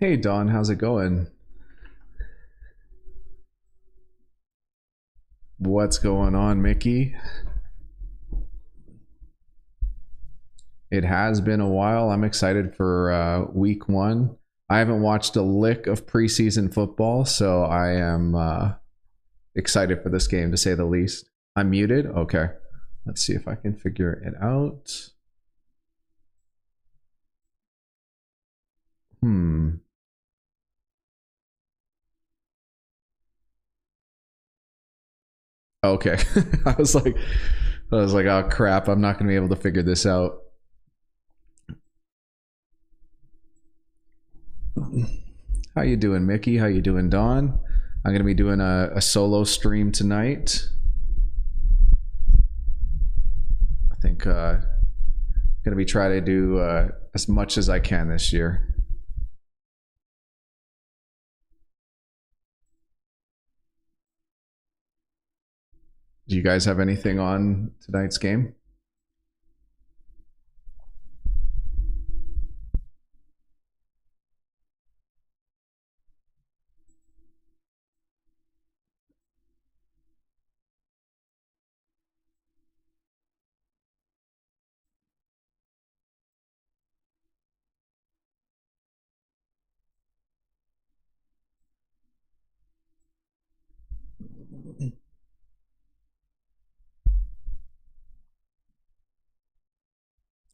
Hey Don, how's it going? What's going on, Mickey? It has been a while. I'm excited for week one. I haven't watched a lick of preseason football, so I am excited for this game to say the least. I'm muted? Okay. Let's see if I can figure it out. Hmm. Okay. I was like, oh crap, I'm not gonna be able to figure this out. How you doing, Mickey? How you doing, Don? I'm gonna be doing a solo stream tonight. I think gonna be trying to do as much as I can this year. Do you guys have anything on tonight's game?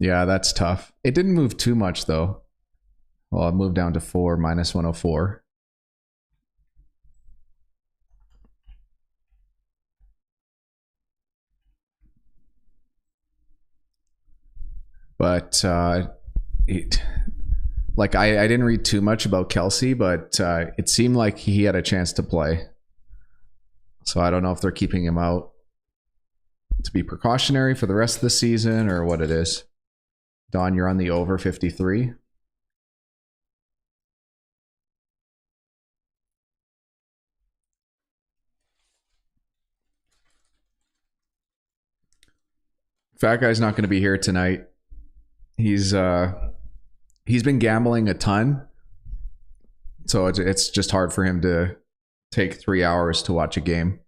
Yeah, that's tough. It didn't move too much though. Well, it moved down to 4 minus 104. But it, like I didn't read too much about Kelsey, but it seemed like he had a chance to play. So I don't know if they're keeping him out to be precautionary for the rest of the season or what it is. Don, you're on the over 53. Fat guy's not going to be here tonight. He's he's been gambling a ton, so it's just hard for him to take 3 hours to watch a game.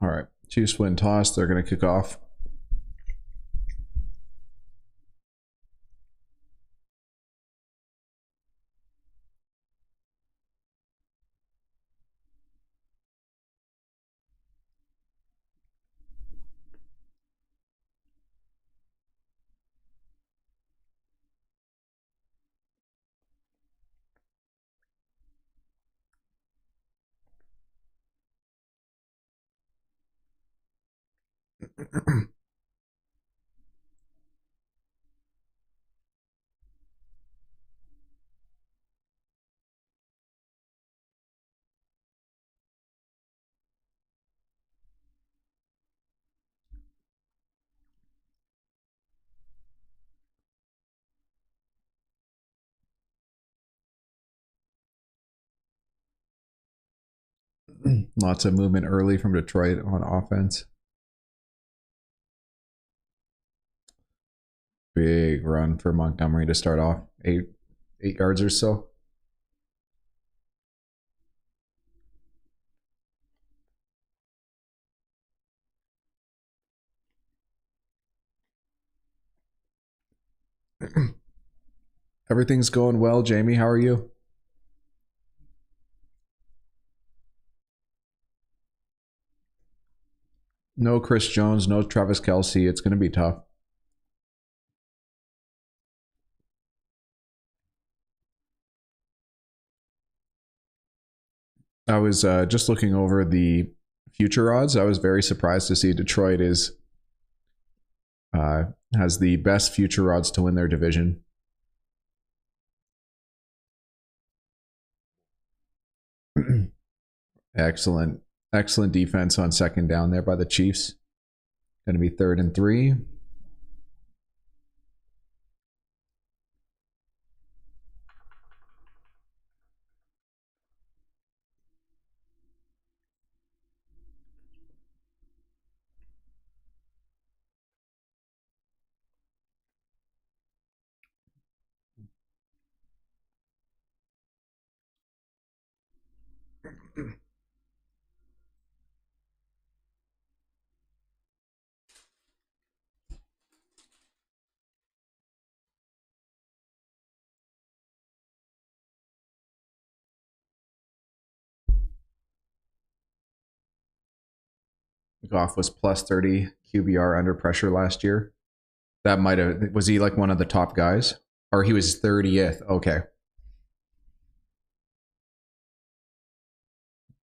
All right, Chiefs win toss. They're going to kick off. Lots of movement early from Detroit on offense. Big run for Montgomery to start off. 8 yards or so. Everything's going well, Jamie. How are you? No Chris Jones, no Travis Kelce. It's going to be tough. I was just looking over the future odds. I was very surprised to see Detroit has the best future odds to win their division. Excellent defense on second down there by the Chiefs. Going to be 3rd and 3. Goff was plus 30 QBR under pressure last year. That might have, was he like one of the top guys? Or he was 30th. Okay.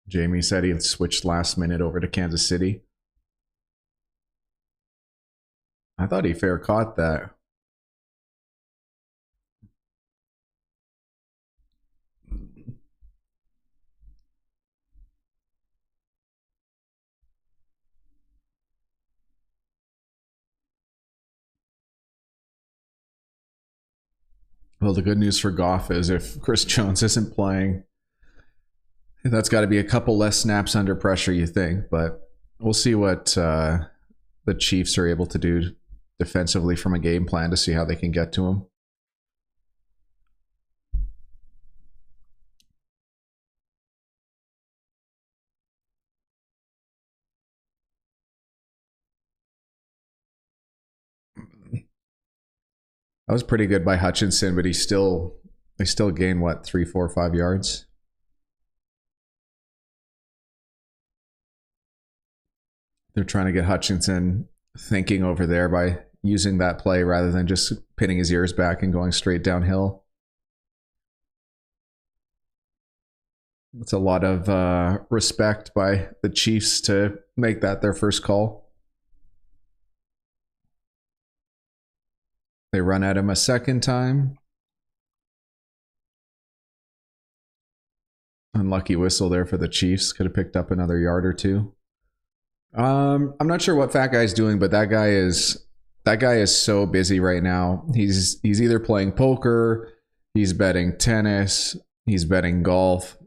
Jamie said he switched last minute over to Kansas City. I thought he fair caught that. Well, the good news for Goff is if Chris Jones isn't playing, that's got to be a couple less snaps under pressure, you think. But we'll see what the Chiefs are able to do defensively from a game plan to see how they can get to him. That was pretty good by Hutchinson, but they still gain what, 3, 4, 5 yards. They're trying to get Hutchinson thinking over there by using that play rather than just pinning his ears back and going straight downhill. It's a lot of respect by the Chiefs to make that their first call. They run at him a second time. Unlucky whistle there for the Chiefs. Could have picked up another yard or two. I'm not sure what Fat Guy's doing, but that guy is so busy right now. He's either playing poker, he's betting tennis, he's betting golf,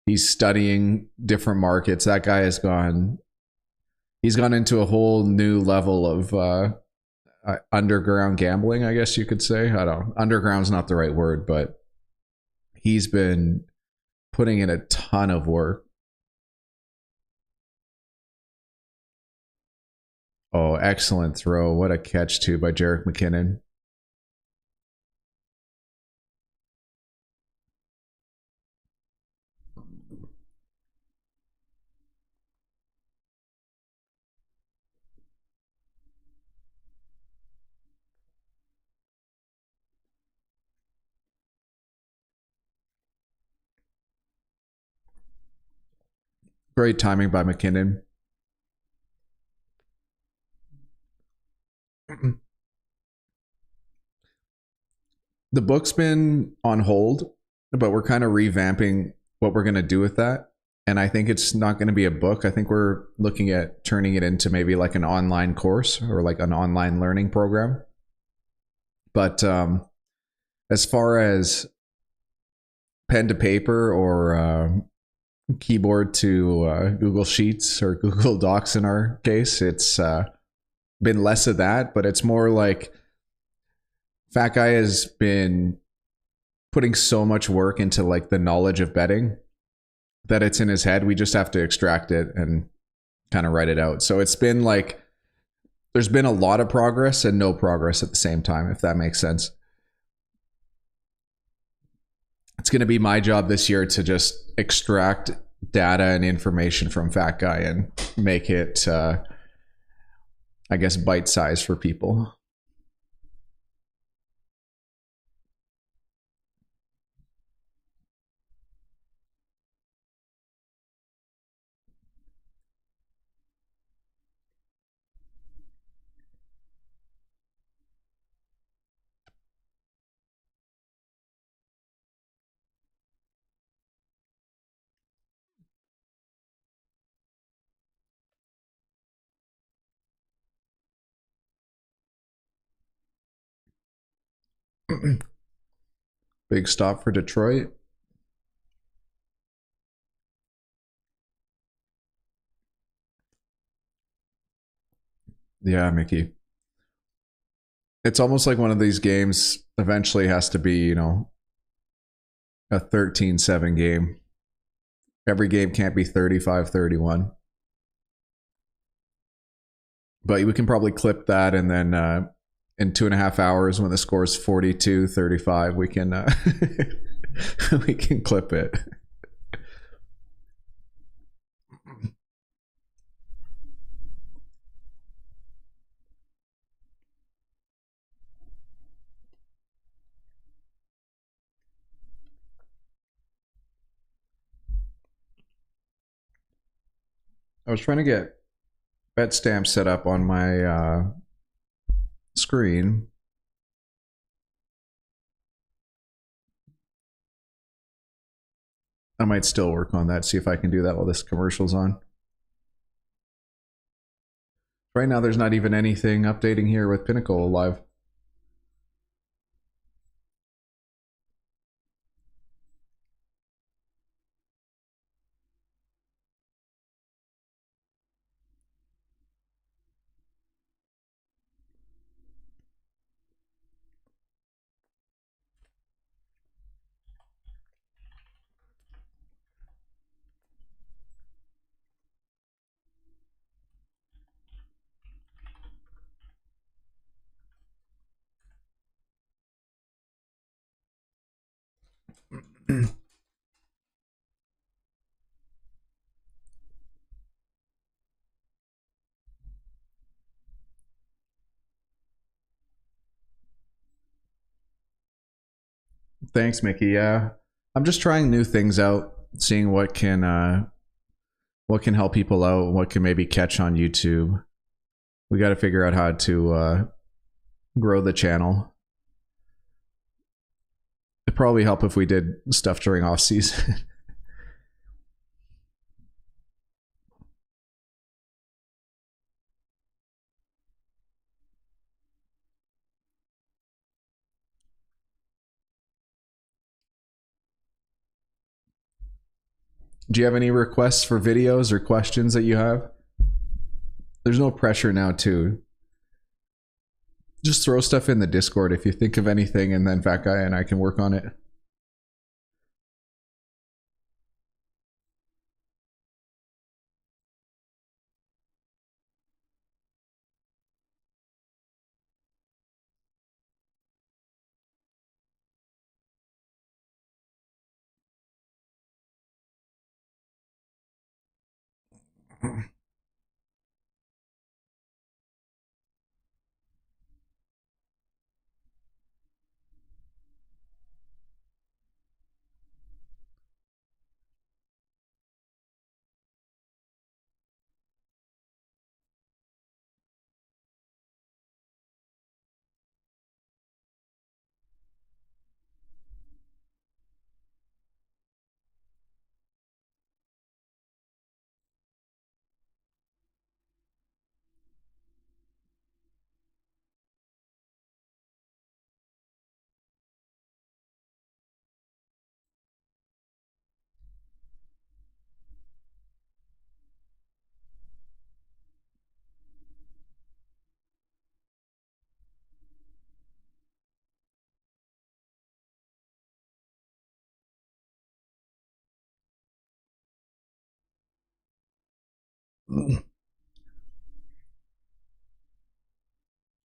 he's studying different markets. That guy he's gone into a whole new level of underground gambling, I guess you could say. I don't know. Underground's not the right word, but he's been putting in a ton of work. Oh, excellent throw. What a catch, too, by Jerick McKinnon. Great timing by McKinnon. The book's been on hold, but we're kind of revamping what we're going to do with that. And I think it's not going to be a book. I think we're looking at turning it into maybe like an online course or like an online learning program. But as far as pen to paper or keyboard to Google Sheets or Google Docs in our case, it's been less of that, but it's more like Fat Guy has been putting so much work into like the knowledge of betting that it's in his head. We just have to extract it and kind of write it out. So it's been like there's been a lot of progress and no progress at the same time, if that makes sense. It's going to be my job this year to just extract data and information from Fat Guy and make it I guess, bite size for people. Big stop for Detroit. Yeah, Mickey. It's almost like one of these games eventually has to be, you know, a 13-7 game. Every game can't be 35-31. But we can probably clip that, and then in 2.5 hours when the score is 42-35, we can we can clip it. I was trying to get Betstamp set up on my screen. I might still work on that, see if I can do that while this commercial's on. Right now, there's not even anything updating here with Pinnacle live. Thanks, Mickey. Yeah, I'm just trying new things out, seeing what can help people out, what can maybe catch on YouTube. We got to figure out how to grow the channel. It'd probably help if we did stuff during off season. Do you have any requests for videos or questions that you have? There's no pressure now, too. Just throw stuff in the Discord if you think of anything, and then Fat Guy and I can work on it.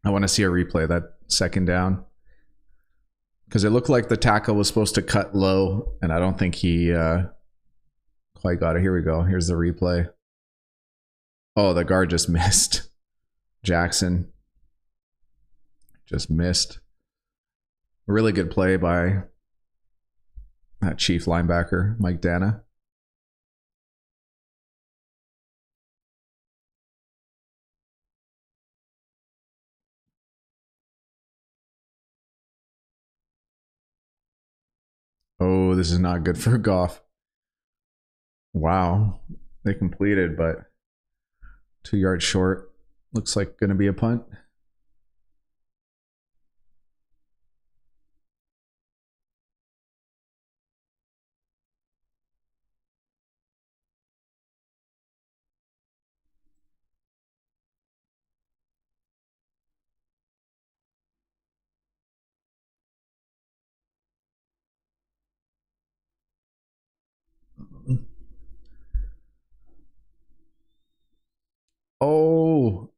I want to see a replay that second down, because it looked like the tackle was supposed to cut low, and I don't think he quite got it. Here we go. Here's the replay. Oh, the guard just missed. Jackson just missed. A really good play by that Chief linebacker, Mike Dana. Oh, this is not good for Goff. Wow. They completed, but 2 yards short. Looks like going to be a punt. Oh,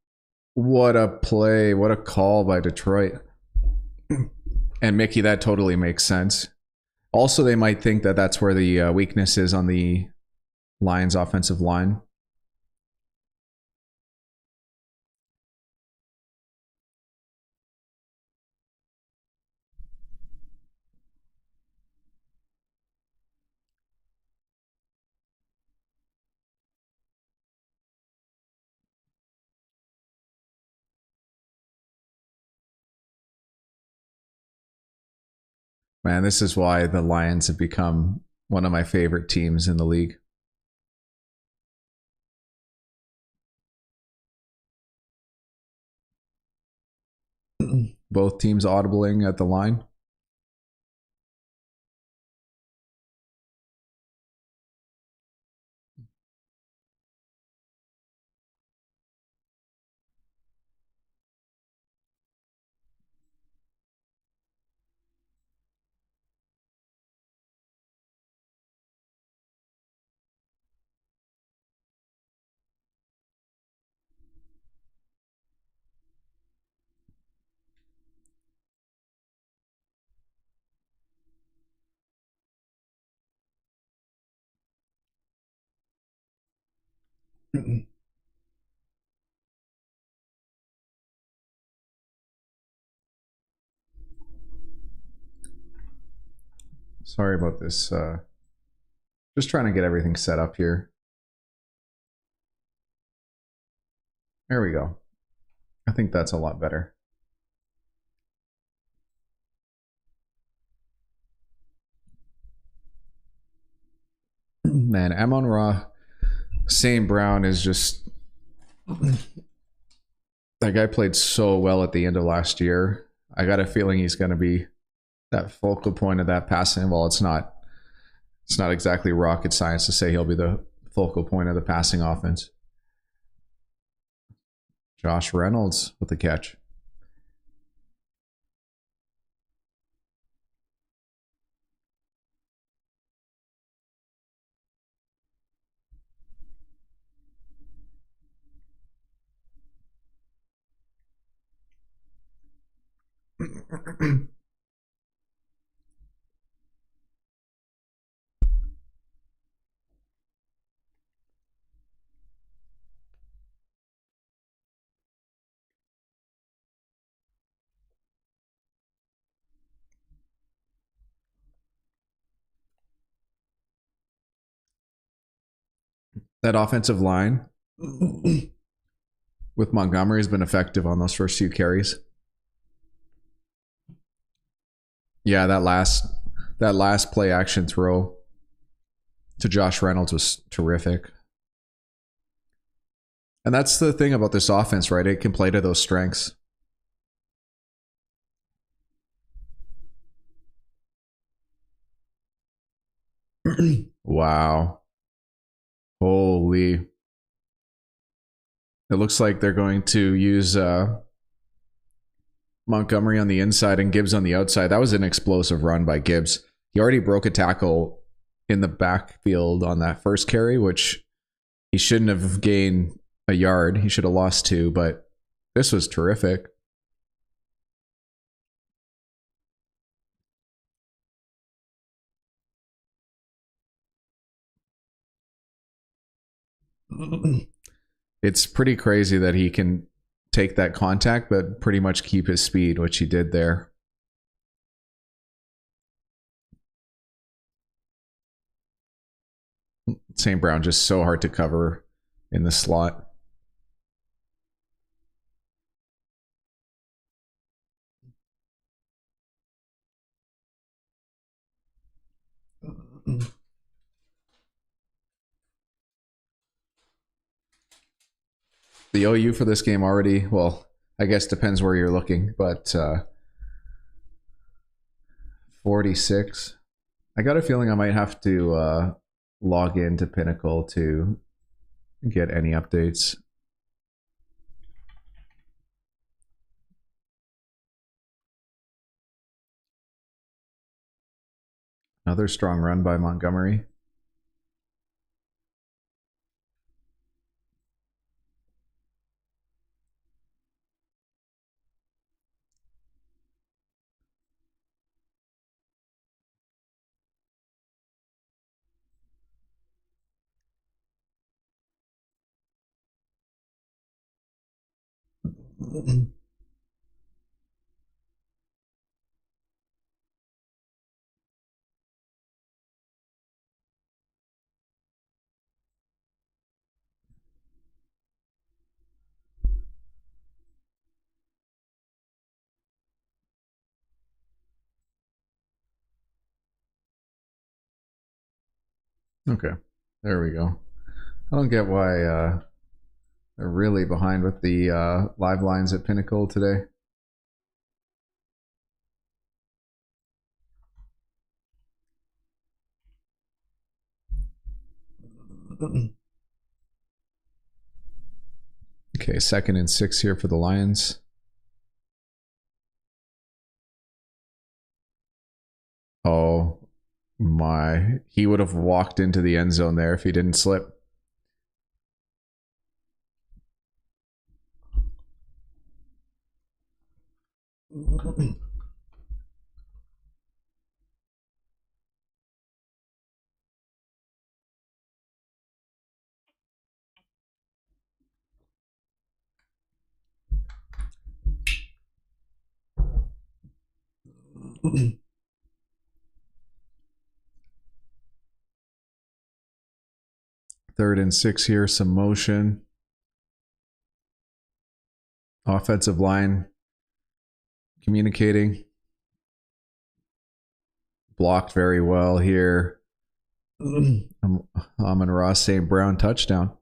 what a play. What a call by Detroit. And Mickey, that totally makes sense. Also, they might think that that's where the weakness is on the Lions offensive line. Man, this is why the Lions have become one of my favorite teams in the league. Both teams audibling at the line. Sorry about this. Just trying to get everything set up here. There we go. I think that's a lot better. Man, Amon Ra, St. Brown is just. That guy played so well at the end of last year. I got a feeling he's going to be that focal point of that passing. Well, it's not exactly rocket science to say he'll be the focal point of the passing offense. Josh Reynolds with the catch. That offensive line with Montgomery has been effective on those first few carries. Yeah, that last play action throw to Josh Reynolds was terrific. And that's the thing about this offense, right? It can play to those strengths. Wow. Holy. It looks like they're going to use Montgomery on the inside and Gibbs on the outside. That was an explosive run by Gibbs. He already broke a tackle in the backfield on that first carry, which he shouldn't have gained a yard. He should have lost 2, but this was terrific. It's pretty crazy that he can take that contact, but pretty much keep his speed, which he did there. St. Brown just so hard to cover in the slot. The OU for this game already, well, I guess depends where you're looking, but 46. I got a feeling I might have to log into Pinnacle to get any updates. Another strong run by Montgomery. Okay, there we go. I don't get why they're really behind with the live lines at Pinnacle today. Okay, 2nd and 6 here for the Lions. Oh my. He would have walked into the end zone there if he didn't slip. Third and 6 here, some motion. Offensive line communicating. Blocked very well here. Amon-Ra St. Brown touchdown.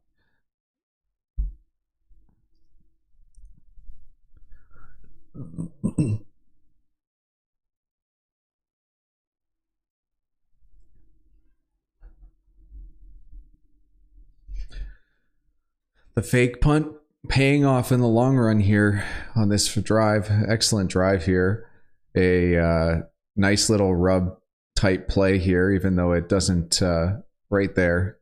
The fake punt paying off in the long run here on this drive. Excellent drive here. A nice little rub type play here, even though it doesn't right there.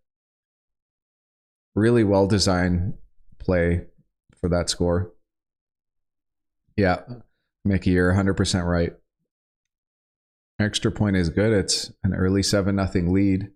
Really well designed play for that score. Yeah, Mickey, you're 100% right. Extra point is good. It's an early 7-0 lead.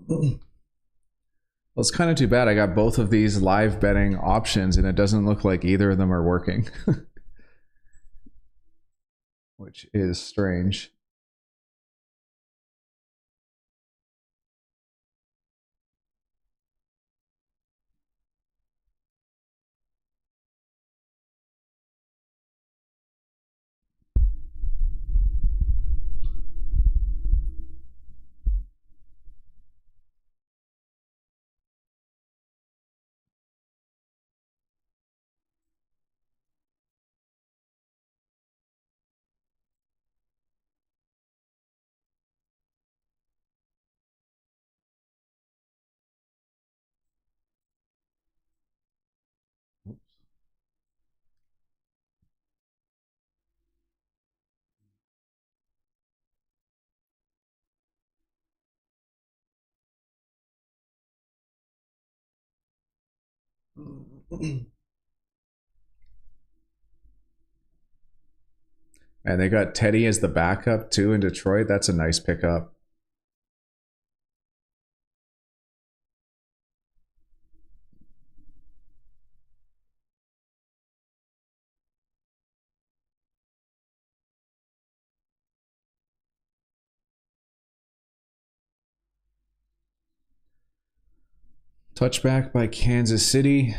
Well, it's kind of too bad. I got both of these live betting options, and it doesn't look like either of them are working, which is strange. And they got Teddy as the backup too in Detroit. That's a nice pickup. Touchback by Kansas City.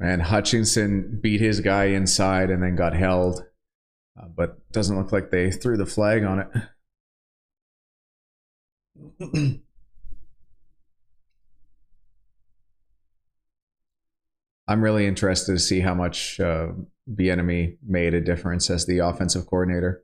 And Hutchinson beat his guy inside and then got held, but doesn't look like they threw the flag on it. I'm really interested to see how much Bieniemy made a difference as the offensive coordinator.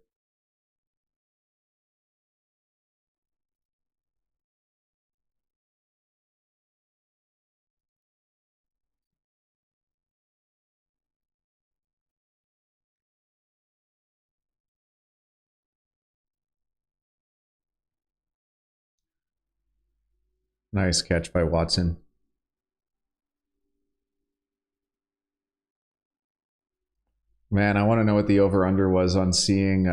Nice catch by Watson. Man, I want to know what the over-under was on seeing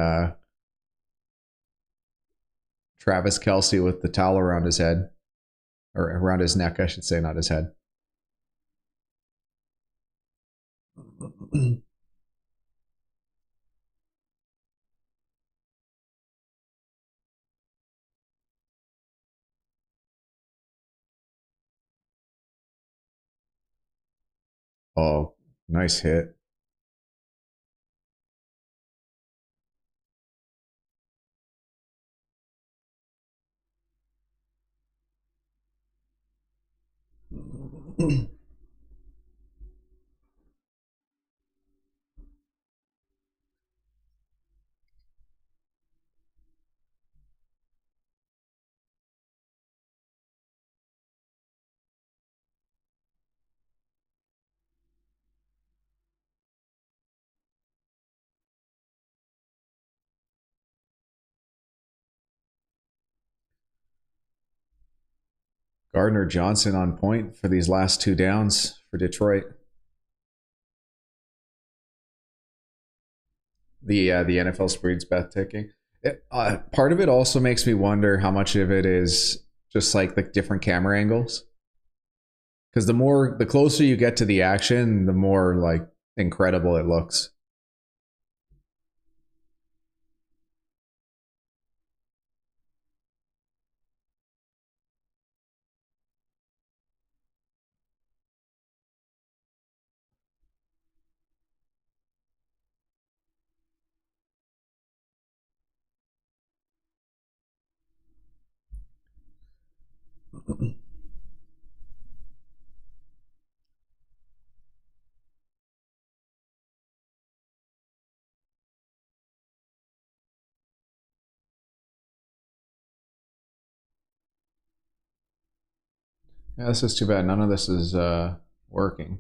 Travis Kelce with the towel around his head, or around his neck, I should say, not his head. Oh, nice hit. Gardner Johnson on point for these last two downs for Detroit. The NFL spreads bet taking. Part of it also makes me wonder how much of it is just like the different camera angles. Because the closer you get to the action, the more like incredible it looks. Yeah, this is too bad. None of this is working.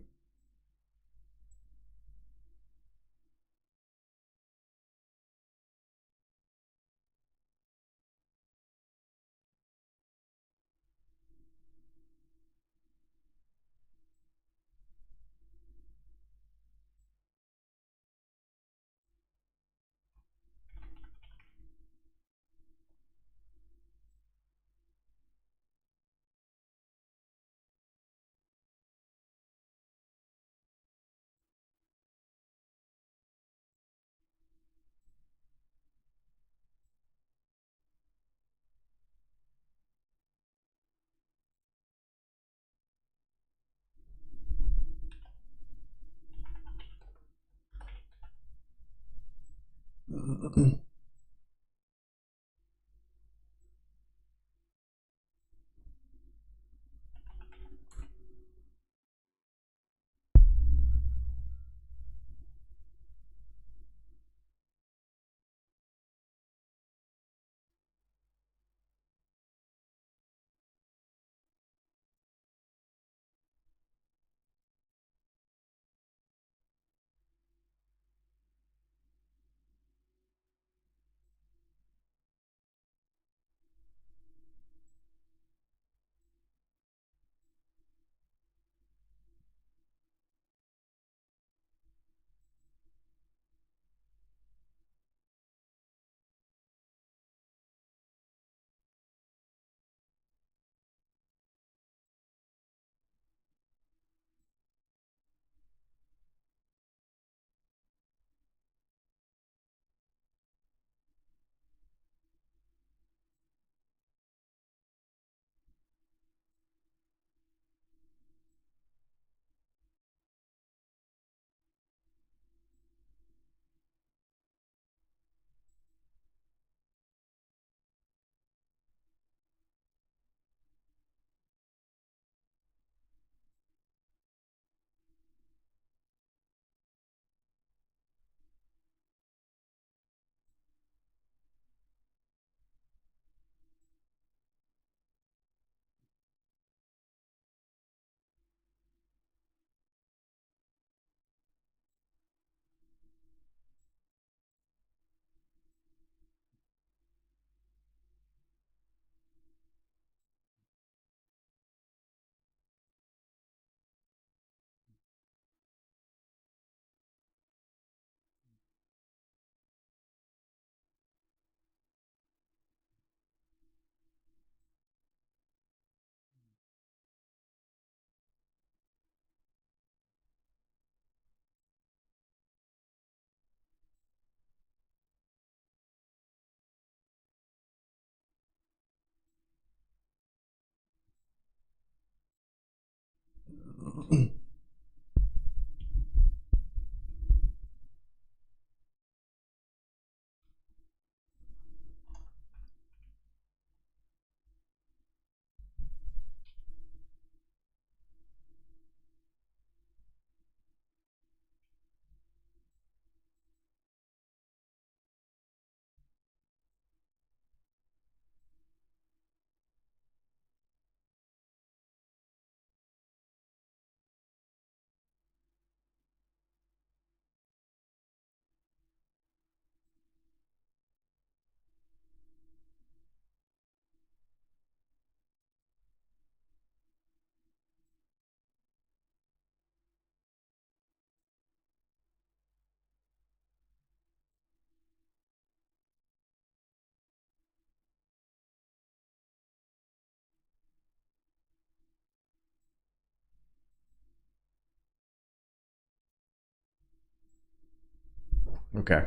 Okay.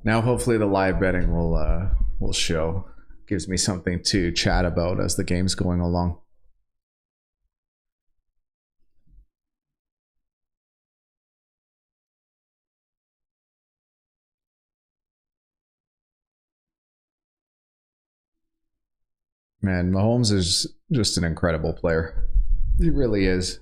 Now hopefully the live betting will show. Gives me something to chat about as the game's going along. Man, Mahomes is just an incredible player. He really is.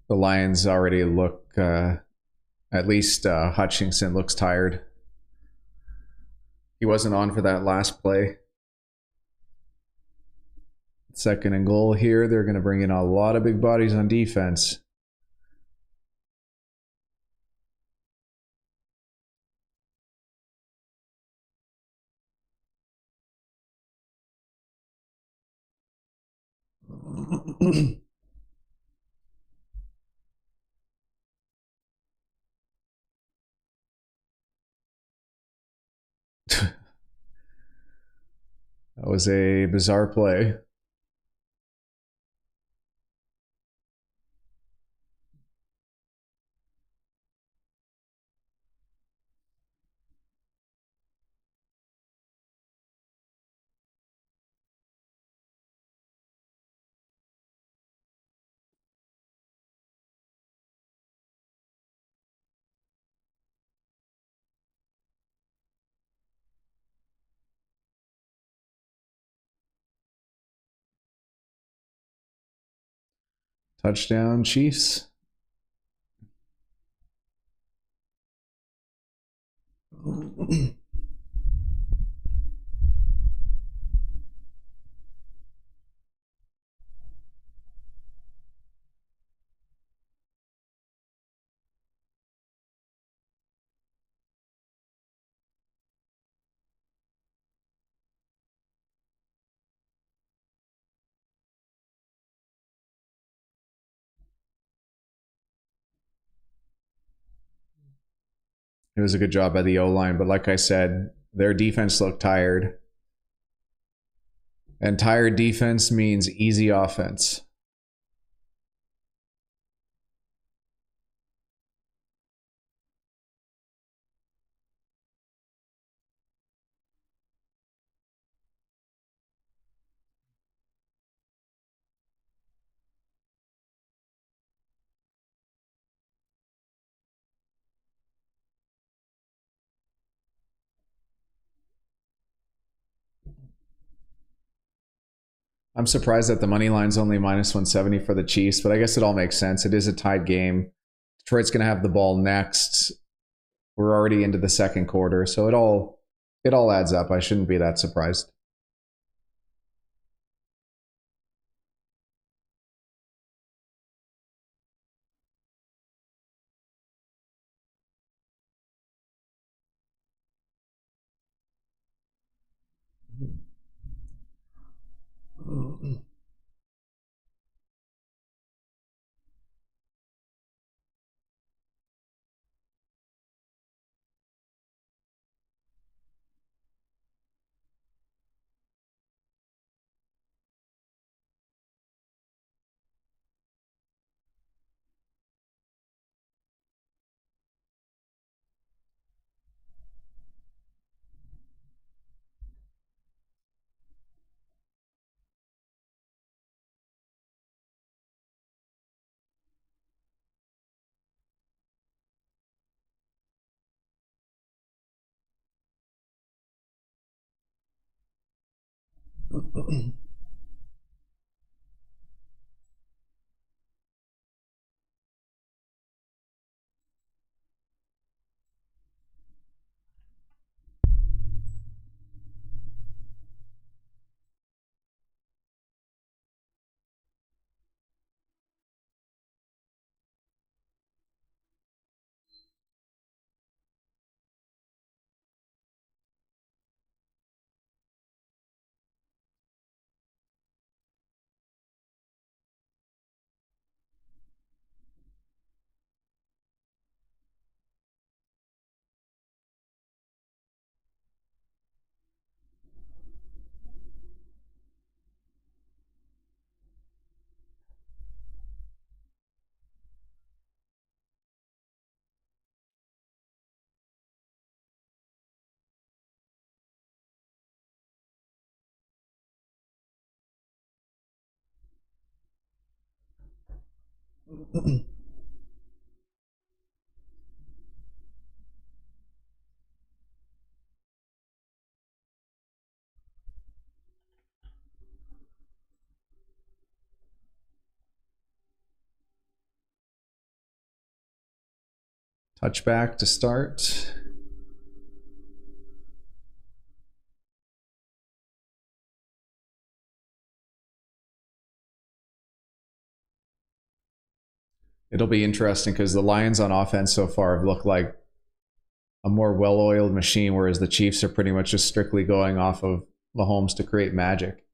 The Lions already look, at least Hutchinson looks tired. He wasn't on for that last play. Second and goal here. They're going to bring in a lot of big bodies on defense. That was a bizarre play. Touchdown, Chiefs. It was a good job by the O-line, but like I said, their defense looked tired. And tired defense means easy offense. I'm surprised that the money line's only minus 170 for the Chiefs, but I guess it all makes sense. It is a tied game. Detroit's going to have the ball next. We're already into the second quarter, so it all adds up. I shouldn't be that surprised. Touchback to start. It'll be interesting because the Lions on offense so far have looked like a more well-oiled machine, whereas the Chiefs are pretty much just strictly going off of Mahomes to create magic.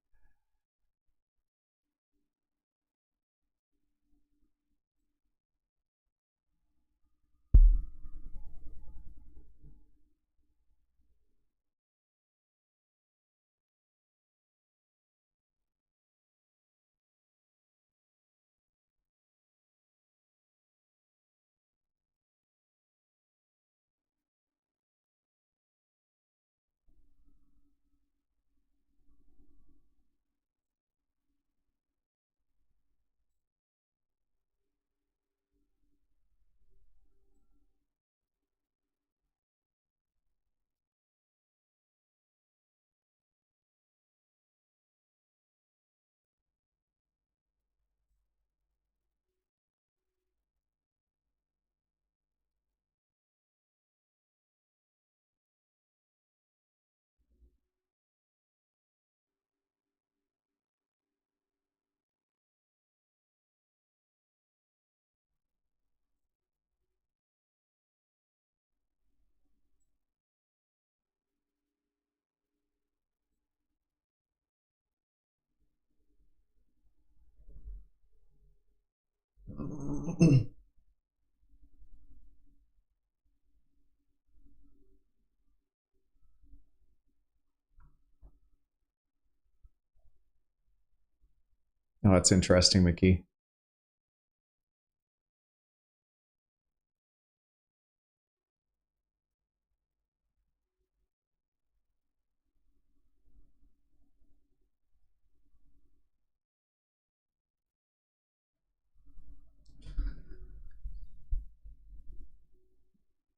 Oh, that's interesting, McKee.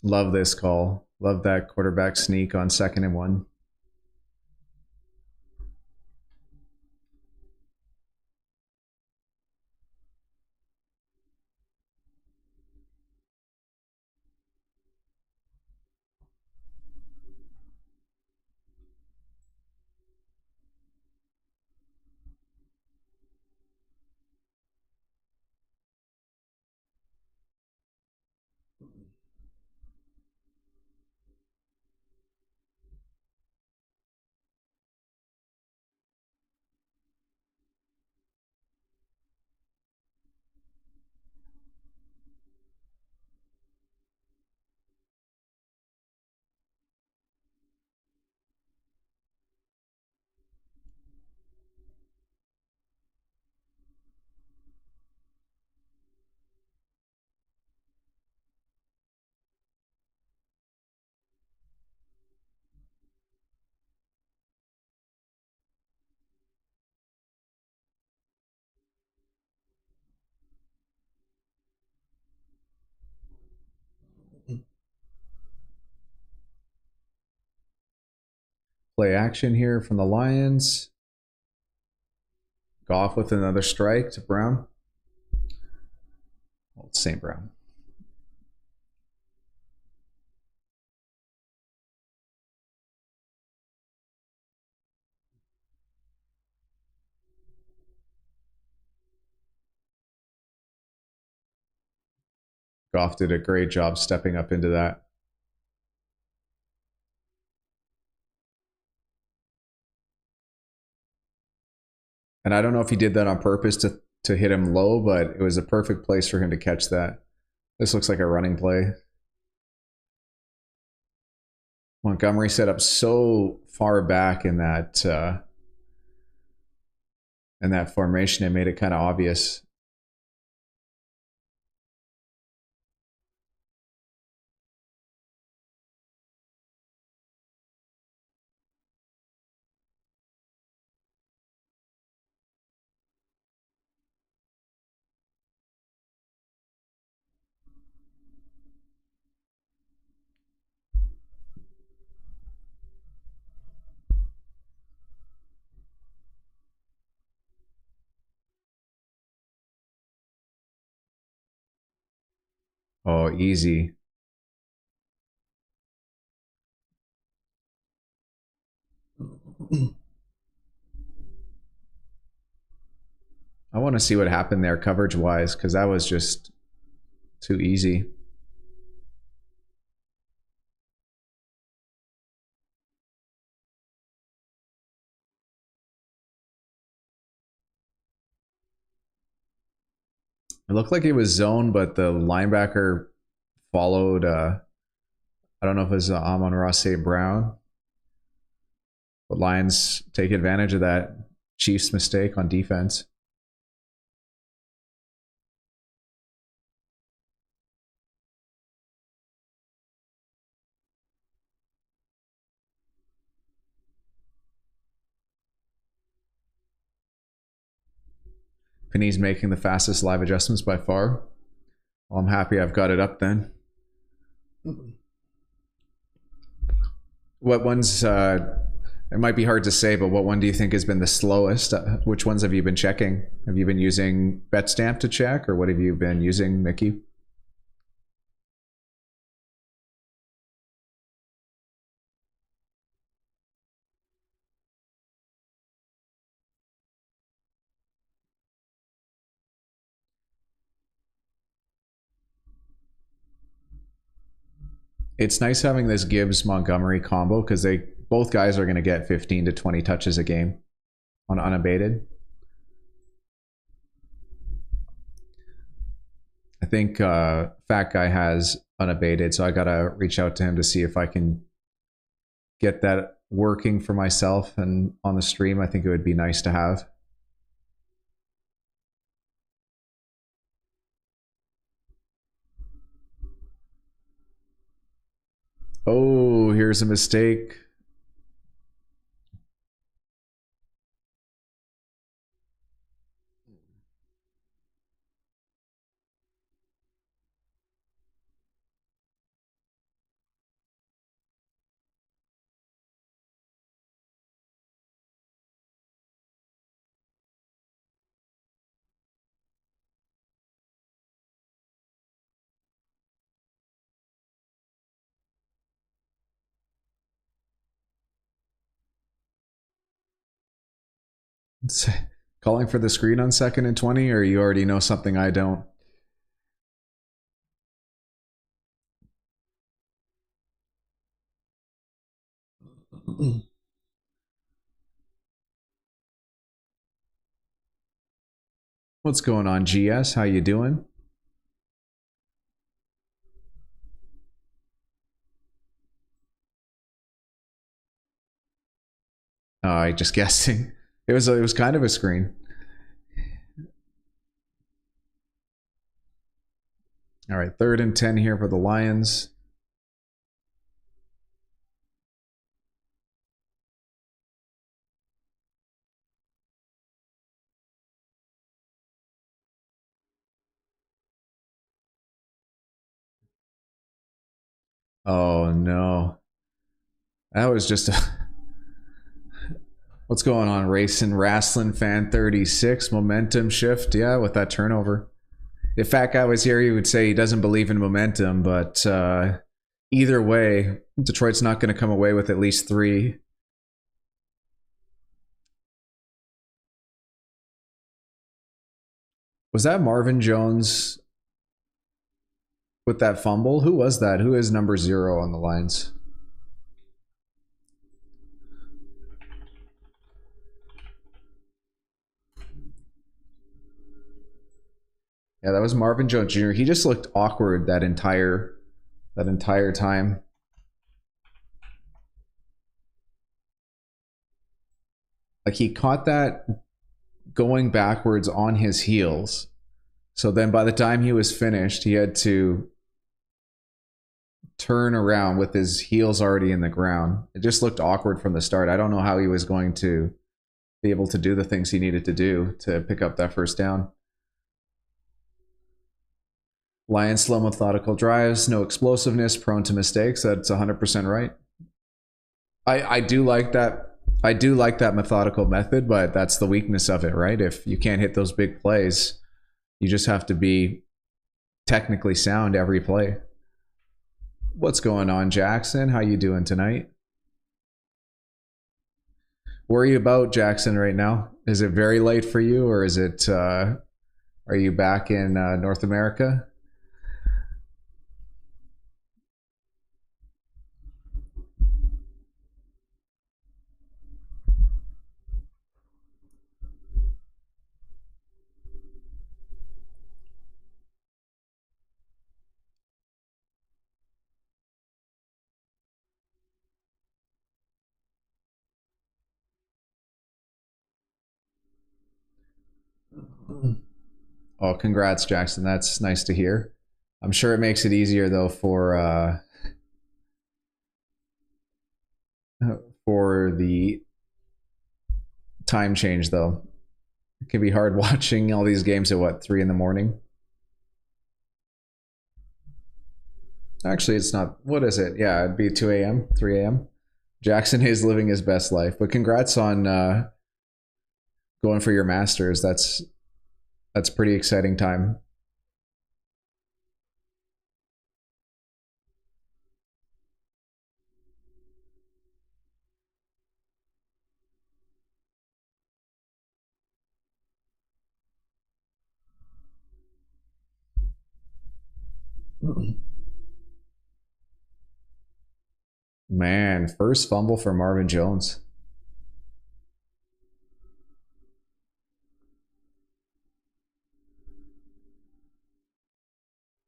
Love this call. Love that quarterback sneak on 2nd and 1. Play action here from the Lions. Goff with another strike to Brown. Well, it's St. Brown. Goff did a great job stepping up into that. And I don't know if he did that on purpose to hit him low, but it was a perfect place for him to catch that. This looks like a running play. Montgomery set up so far back in that formation, it made it kind of obvious. Oh, easy. I want to see what happened there coverage wise, because that was just too easy. It looked like it was zone, but the linebacker followed. I don't know if it was Amon-Ra St. Brown. But Lions take advantage of that Chiefs mistake on defense. Penny's making the fastest live adjustments by far. Well, I'm happy I've got it up then. What ones, it might be hard to say, but what one do you think has been the slowest? Which ones have you been checking? Have you been using Betstamp to check, or what have you been using, Mickey? It's nice having this Gibbs Montgomery combo because they both guys are going to get 15 to 20 touches a game on unabated. I think Fat Guy has unabated, so I gotta reach out to him to see if I can get that working for myself and on the stream. I think it would be nice to have. Oh, here's a mistake. Calling for the screen on 2nd and 20, or you already know something I don't? What's going on, GS? How you doing? I just guessing. It was kind of a screen. All right, 3rd and 10 here for the Lions. Oh no. That was just a What's going on, Racing Wrestling Fan 36? Momentum shift, yeah, with that turnover. If Fat Guy was here, he would say he doesn't believe in momentum, but either way, Detroit's not going to come away with at least 3. Was that Marvin Jones with that fumble? Who was that? Who is number 0 on the Lions? Yeah, that was Marvin Jones Jr. He just looked awkward that entire time. Like he caught that going backwards on his heels. So then by the time he was finished, he had to turn around with his heels already in the ground. It just looked awkward from the start. I don't know how he was going to be able to do the things he needed to do to pick up that first down. Lions slow methodical drives, no explosiveness, prone to mistakes. That's 100% right. I do like that. I do like that methodical method, but that's the weakness of it, right? If you can't hit those big plays, you just have to be technically sound every play. What's going on, Jackson? How you doing tonight? Where are you about, Jackson, right now? Is it very late for you, or is it? Are you back in North America? Oh, congrats, Jackson. That's nice to hear. I'm sure it makes it easier though for the time change though. It can be hard watching all these games at what, 3 in the morning? Actually, it's not. What is it? Yeah, it'd be 2 a.m., 3 a.m. Jackson is living his best life. But congrats on going for your masters. That's pretty exciting time. Man, first fumble for Marvin Jones.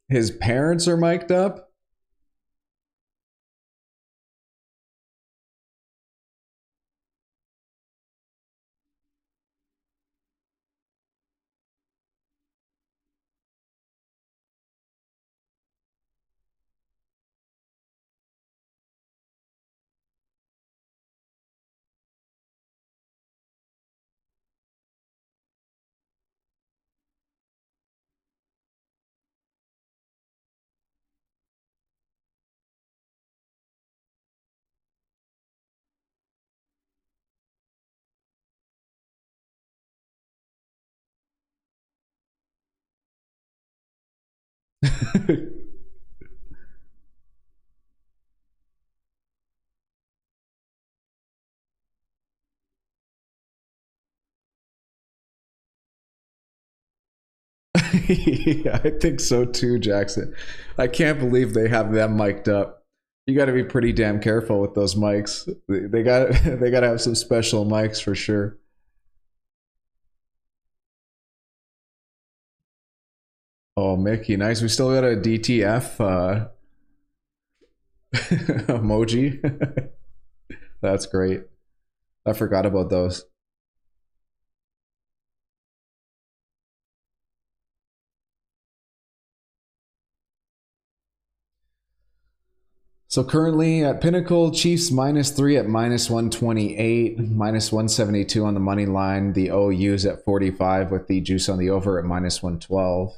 His parents are mic'd up. Yeah, I think so too, Jackson. I can't believe they have them mic'd up. You got to be pretty damn careful with those mics. They got they got to have some special mics for sure. Oh, Mickey, nice. We still got a DTF emoji. That's great. I forgot about those. So currently at Pinnacle, Chiefs -3 at -128, -172 on the money line. The OU's at 45 with the juice on the over at -112.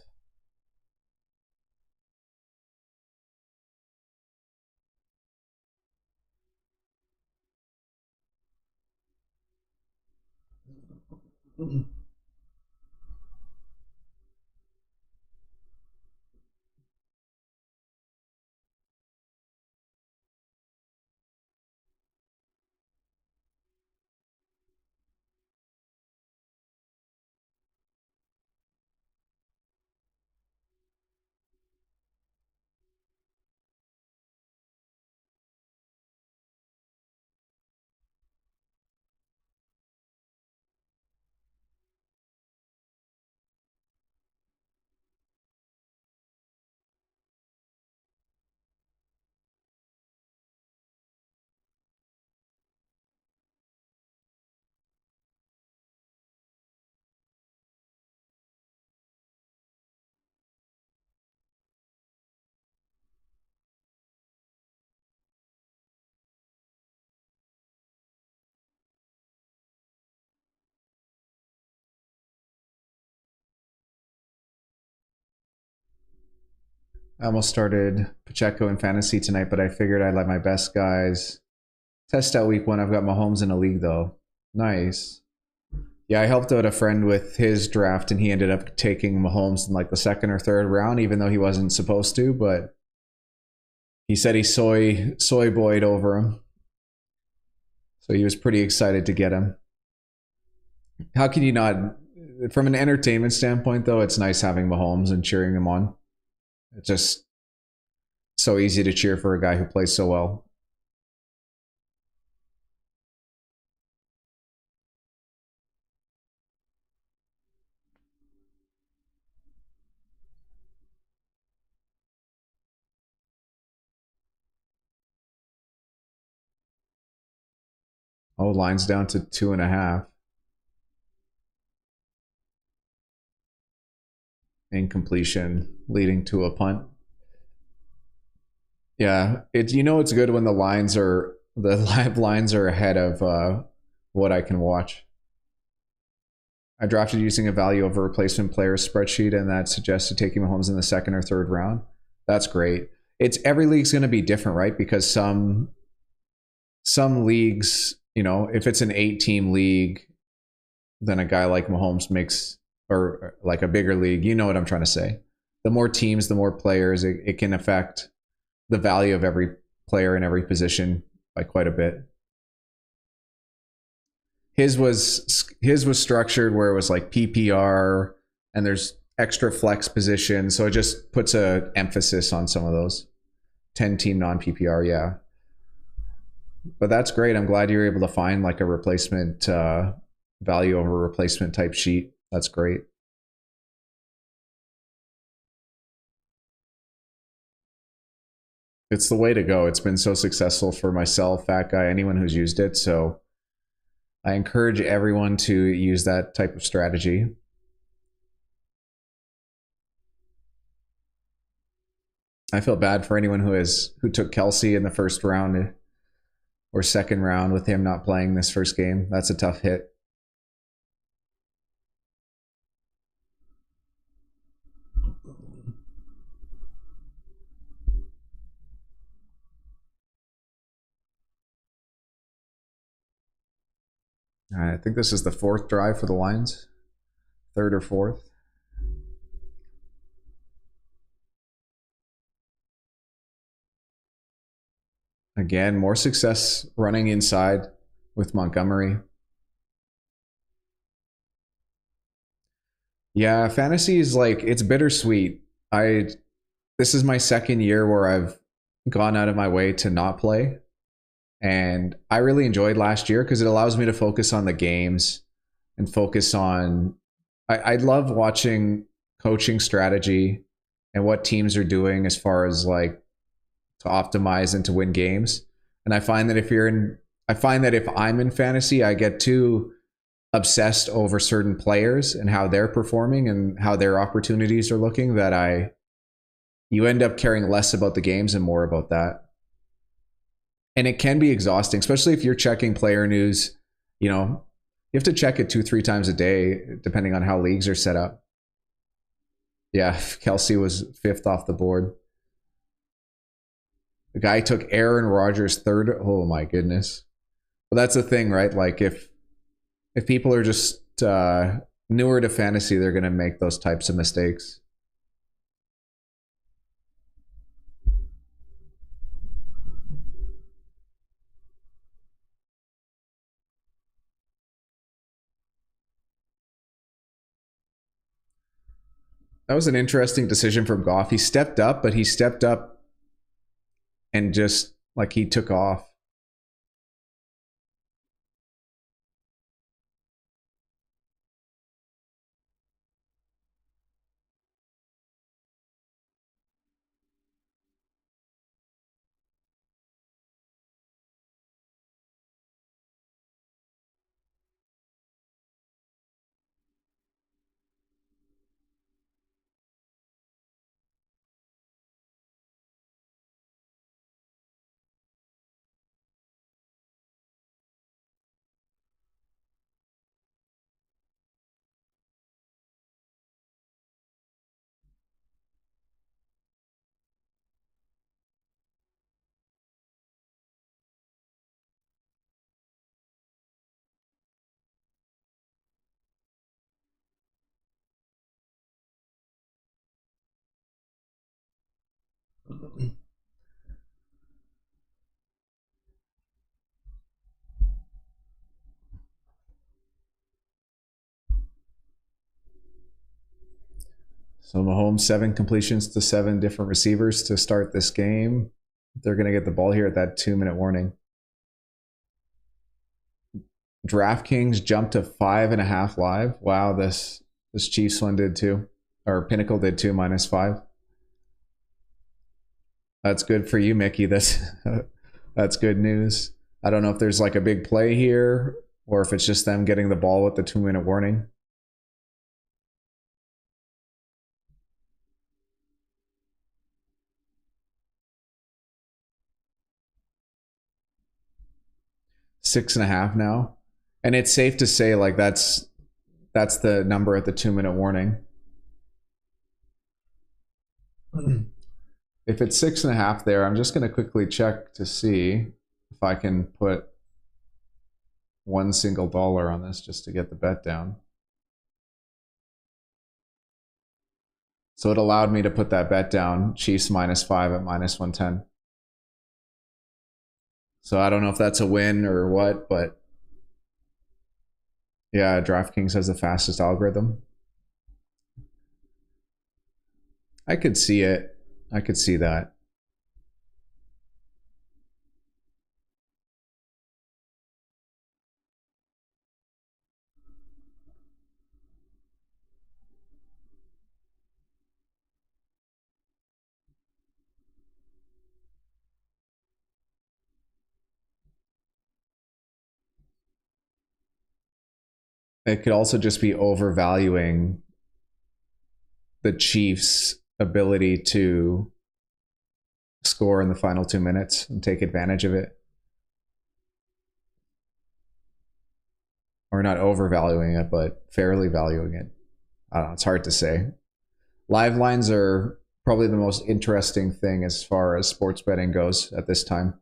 I almost started Pacheco in fantasy tonight, but I figured I'd let my best guys test out week 1. I've got Mahomes in a league though. Nice. Yeah, I helped out a friend with his draft, and he ended up taking Mahomes in like the second or third round, even though he wasn't supposed to. But he said he soy boyed over him, so he was pretty excited to get him. How can you not? From an entertainment standpoint, though, it's nice having Mahomes and cheering him on. It's just so easy to cheer for a guy who plays so well. Oh, lines down to 2.5. Incompletion leading to a punt. Yeah, it's good when the live lines are ahead of what I can watch. I drafted using a value over replacement players spreadsheet, and that suggested taking Mahomes in the second or third round. That's great. It's every league's going to be different, right? Because some leagues, if it's an 8 team league, then a guy like Mahomes makes, or like a bigger league, you know what I'm trying to say. The more teams, the more players, it can affect the value of every player in every position by quite a bit. His was structured where it was like PPR, and there's extra flex positions, so it just puts a emphasis on some of those 10 team non PPR. Yeah, but that's great. I'm glad you're able to find like a replacement value over replacement type sheet. That's great. It's the way to go. It's been so successful for myself, Fat Guy, anyone who's used it. So I encourage everyone to use that type of strategy. I feel bad for anyone who took Kelsey in the first round or second round with him not playing this first game. That's a tough hit. I think this is the fourth drive for the Lions, third or fourth. Again, more success running inside with Montgomery. Yeah, fantasy is like it's bittersweet. I This is my second year where I've gone out of my way to not play, and I really enjoyed last year because it allows me to focus on the games and focus on. I love watching coaching strategy and what teams are doing as far as like to optimize and to win games. And I find that if I'm in fantasy, I get too obsessed over certain players and how they're performing and how their opportunities are looking that you end up caring less about the games and more about that. And it can be exhausting, especially if you're checking player news. You have to check it 2, 3 times a day, depending on how leagues are set up. Yeah, Kelsey was fifth off the board. The guy took Aaron Rodgers third. Oh my goodness. Well, that's the thing, right? Like if people are just newer to fantasy, they're going to make those types of mistakes. That was an interesting decision from Goff. He stepped up, but he stepped up and just like he took off. So Mahomes, 7 completions to 7 different receivers to start this game. They're going to get the ball here at that 2-minute warning. DraftKings jumped to 5.5 live. Wow, this Chiefs one did too. Or Pinnacle did too, -5. That's good for you, Mickey. That's good news. I don't know if there's like a big play here or if it's just them getting the ball with the 2-minute warning. Six and a half now. And it's safe to say like that's the number at the 2-minute warning. If it's 6.5 there, I'm just going to quickly check to see if I can put $1 single on this just to get the bet down. So it allowed me to put that bet down, Chiefs -5 at -110. So I don't know if that's a win or what, but yeah, DraftKings has the fastest algorithm. I could see it. I could see that. It could also just be overvaluing the Chiefs' ability to score in the final 2 minutes and take advantage of it. Or not overvaluing it, but fairly valuing it. I don't know, it's hard to say. Live lines are probably the most interesting thing as far as sports betting goes at this time.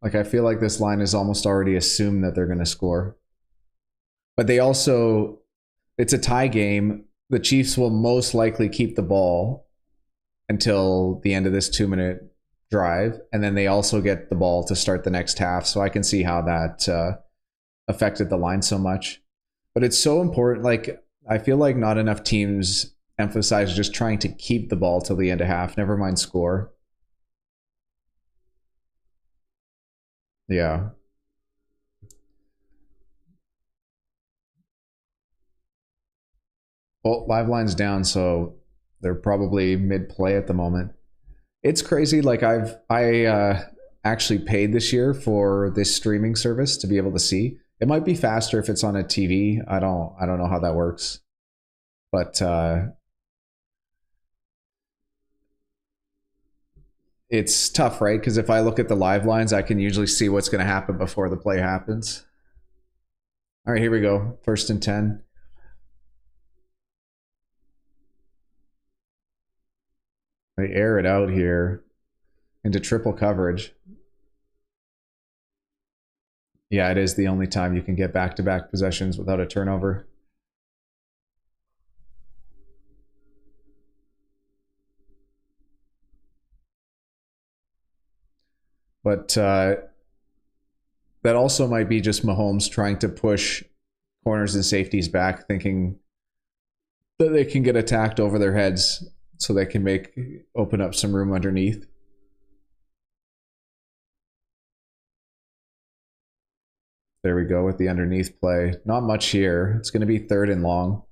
Like, I feel like this line is almost already assumed that they're going to score. But they also, it's a tie game. The Chiefs will most likely keep the ball until the end of this 2-minute drive. And then they also get the ball to start the next half. So I can see how that affected the line so much. But it's so important. Like, I feel like not enough teams emphasize just trying to keep the ball till the end of half, never mind score. Yeah. Well, live line's down, so they're probably mid play at the moment. It's crazy. Like I actually paid this year for this streaming service to be able to see. It might be faster if it's on a TV. I don't know how that works, but it's tough, right? Because if I look at the live lines, I can usually see what's going to happen before the play happens. All right, here we go. 1st and 10. They air it out here into triple coverage. Yeah, it is the only time you can get back-to-back possessions without a turnover. But that also might be just Mahomes trying to push corners and safeties back, thinking that they can get attacked over their heads so they can open up some room underneath. There we go with the underneath play. Not much here. It's going to be 3rd and long.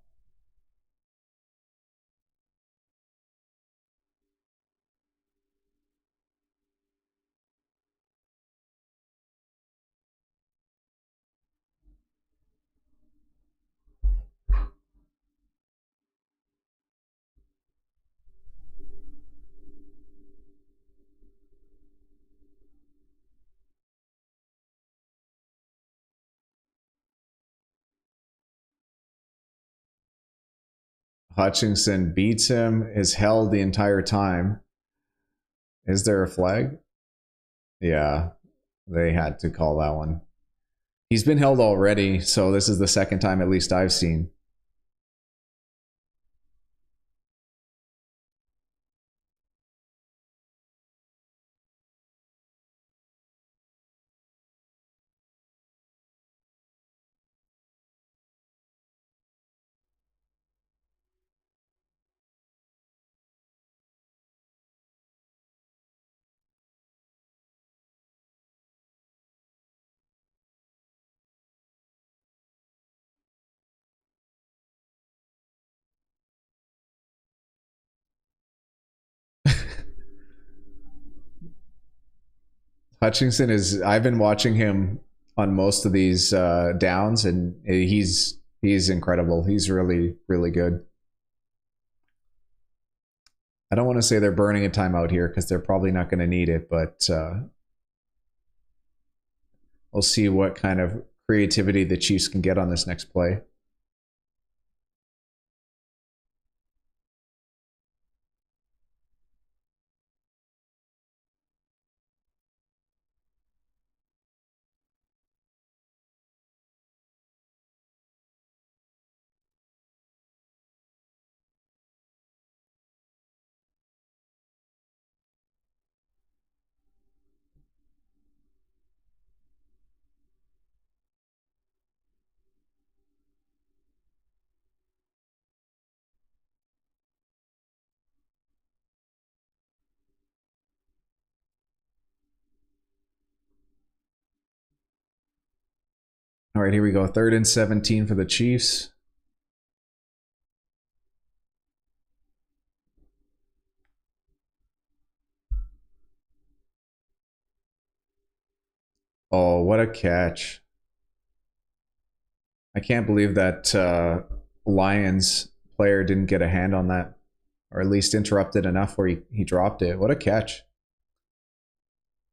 Hutchinson beats him, is held the entire time. Is there a flag? Yeah, they had to call that one. He's been held already, so this is the second time at least I've seen. Hutchinson is. I've been watching him on most of these downs, and he's incredible. He's really good. I don't want to say they're burning a timeout here because they're probably not going to need it, but we'll see what kind of creativity the Chiefs can get on this next play. All right, here we go. 3rd and 17 for the Chiefs. Oh, what a catch. I can't believe that Lions player didn't get a hand on that, or at least interrupted enough where he dropped it. What a catch.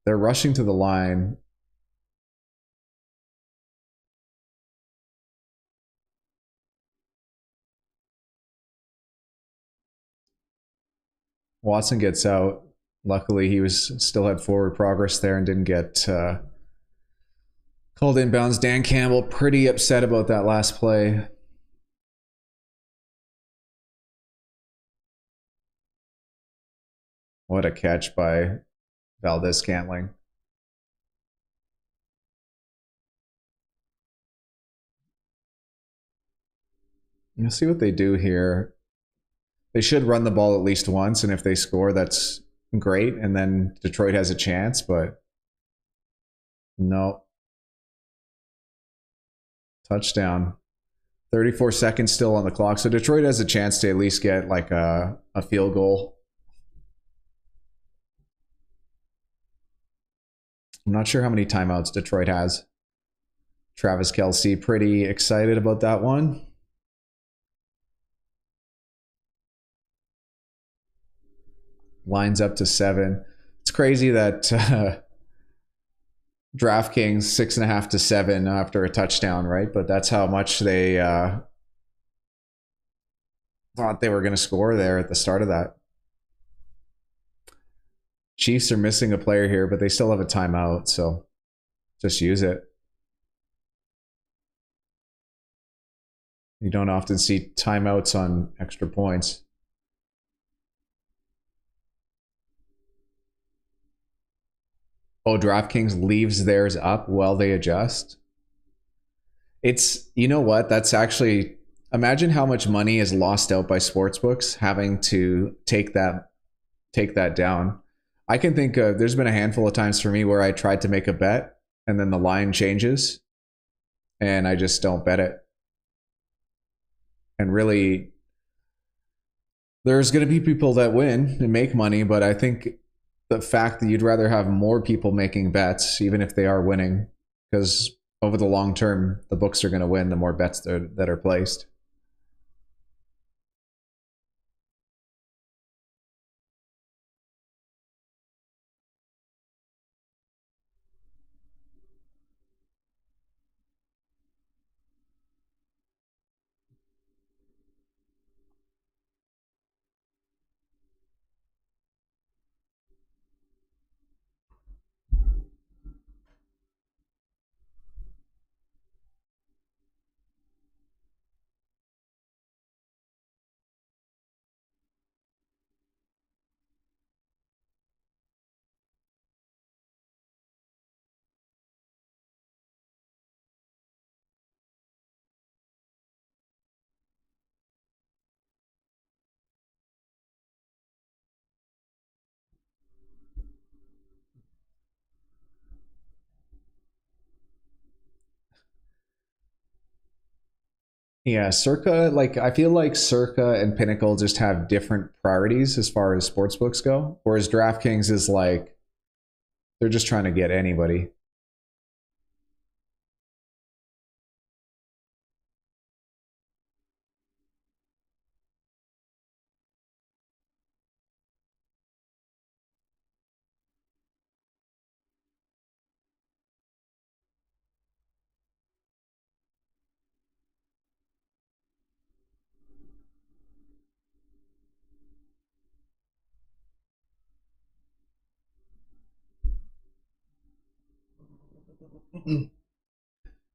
They're rushing to the line. Watson gets out. Luckily, he was still had forward progress there and didn't get called inbounds. Dan Campbell pretty upset about that last play. What a catch by Valdez-Scantling. You'll see what they do here. They should run the ball at least once, and if they score, that's great. And then Detroit has a chance, but no. Touchdown. 34 seconds still on the clock. So Detroit has a chance to at least get like a field goal. I'm not sure how many timeouts Detroit has. Travis Kelce pretty excited about that one. Lines up to 7. It's crazy that DraftKings 6.5 to 7 after a touchdown, right? But that's how much they thought they were going to score there at the start of that. Chiefs are missing a player here, but they still have a timeout, so just use it. You don't often see timeouts on extra points. Oh, DraftKings leaves theirs up while they adjust. It's, you know what? That's actually, imagine how much money is lost out by sportsbooks having to take that down. I can think there's been a handful of times for me where I tried to make a bet and then the line changes and I just don't bet it. And really, there's going to be people that win and make money, but I think the fact that you'd rather have more people making bets, even if they are winning, because over the long term, the books are going to win the more bets that are placed. Yeah, Circa, like I feel like Circa and Pinnacle just have different priorities as far as sports books go, whereas DraftKings is like they're just trying to get anybody.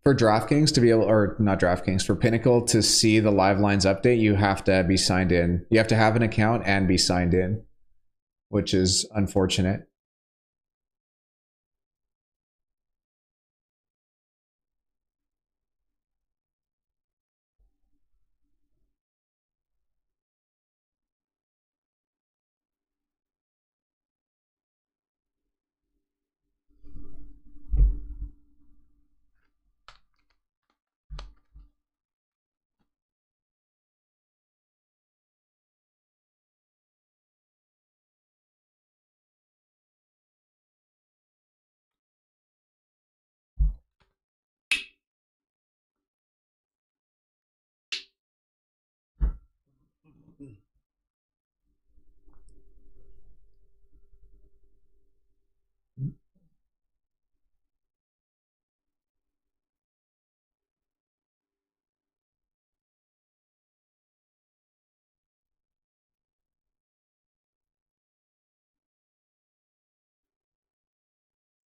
For DraftKings to be able, or not DraftKings, for Pinnacle to see the live lines update, you have to be signed in. You have to have an account and be signed in, which is unfortunate.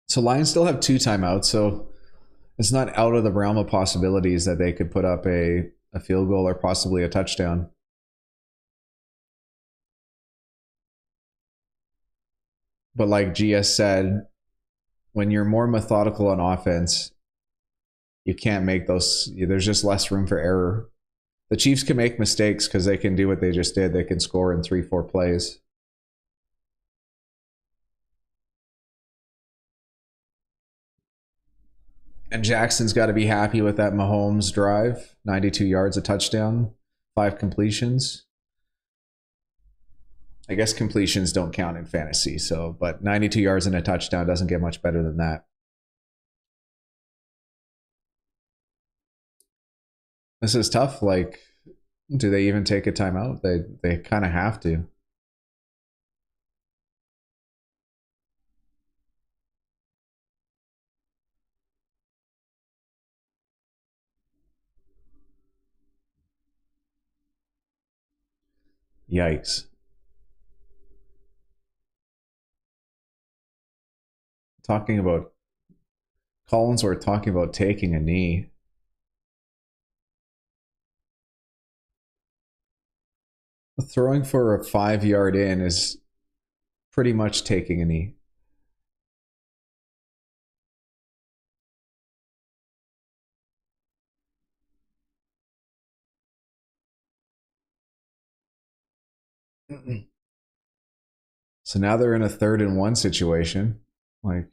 So Lions still have 2 timeouts, so it's not out of the realm of possibilities that they could put up a field goal or possibly a touchdown. But like GS said, when you're more methodical on offense, you can't make those. There's just less room for error. The Chiefs can make mistakes because they can do what they just did. They can score in 3-4 plays. And Jackson's got to be happy with that Mahomes drive, 92 yards, a touchdown, 5 completions. I guess completions don't count in fantasy, so but 92 yards and a touchdown doesn't get much better than that. This is tough. Like, do they even take a timeout? They kind of have to. Yikes. Talking about Collinsworth talking about taking a knee. Throwing for a 5 yard in is pretty much taking a knee. So now they're in a 3rd-and-1 situation. Like,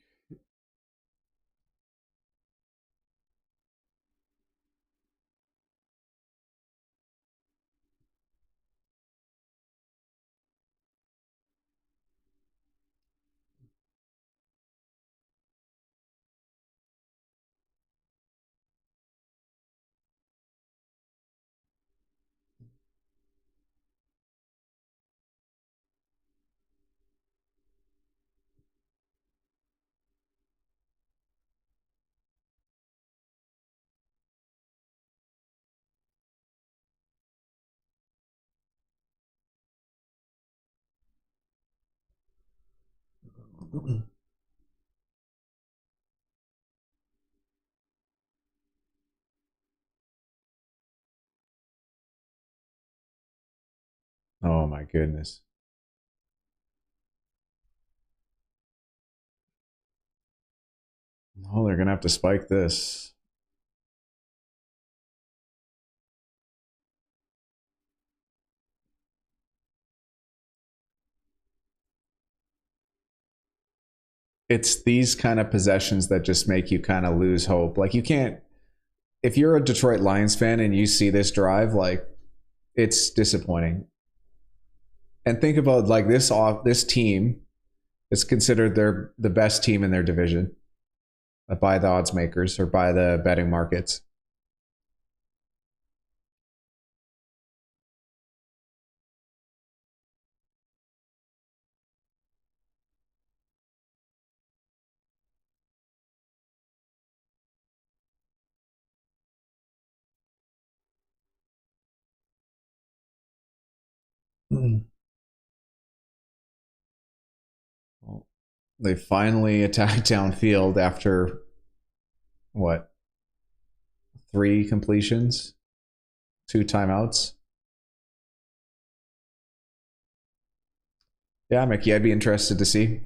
oh my goodness. Oh, they're gonna have to spike this. It's these kind of possessions that just make you kind of lose hope. Like you can't if you're a Detroit Lions fan and you see this drive, like, it's disappointing. And think about, like, this team is considered the best team in their division by the odds makers or by the betting markets. Well, they finally attacked downfield after what, 3 completions, 2 timeouts. Yeah, Mickey, I'd be interested to see.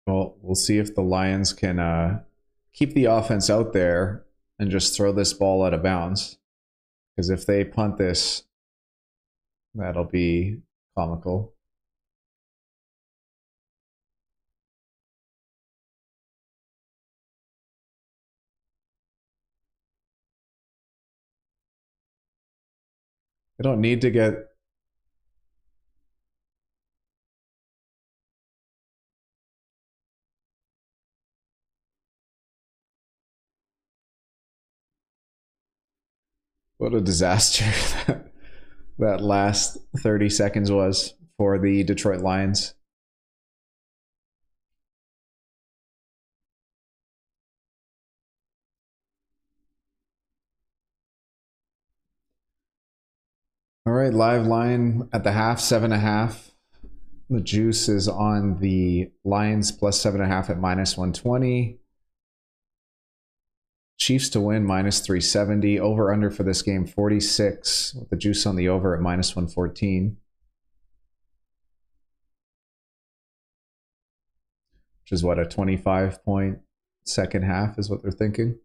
Well, we'll see if the Lions can keep the offense out there and just throw this ball out of bounds. Because if they punt this, that'll be comical. They don't need to get. What a disaster that last 30 seconds was for the Detroit Lions. All right, live line at the half, 7.5. The juice is on the Lions plus 7.5 at minus 120. Chiefs to win minus 370. Over under for this game 46 with the juice on the over at minus 114. Which is what, a 25-point second half is what they're thinking.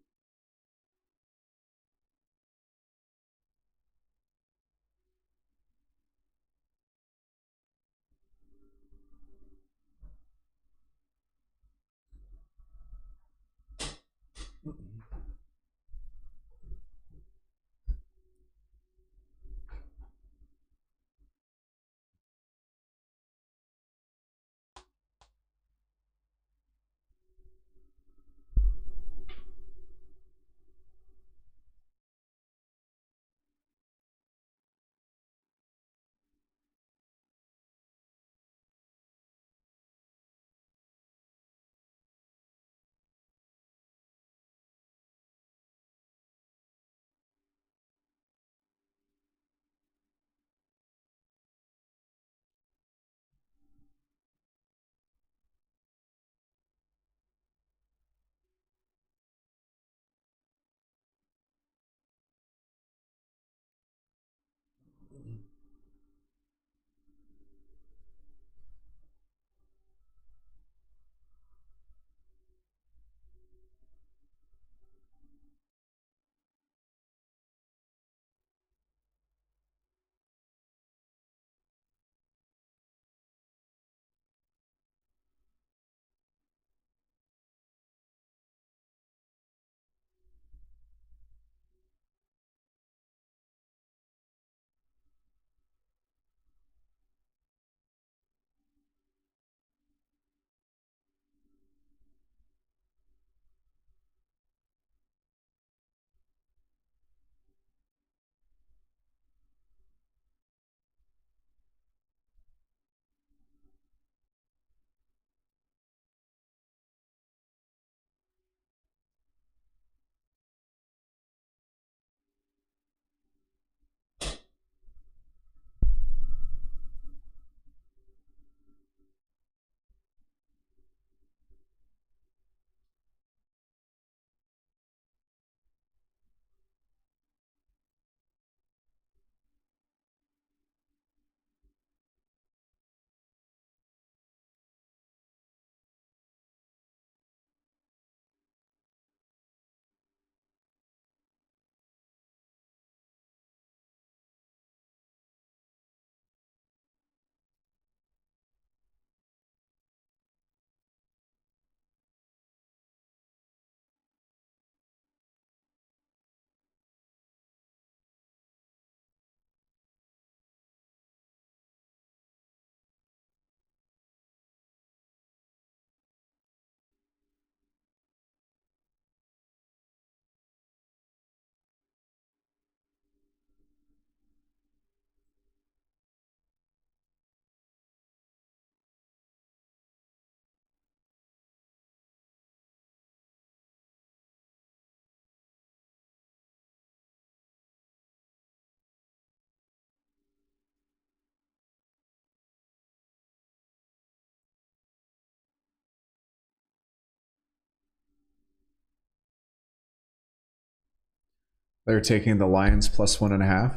They're taking the Lions plus 1.5.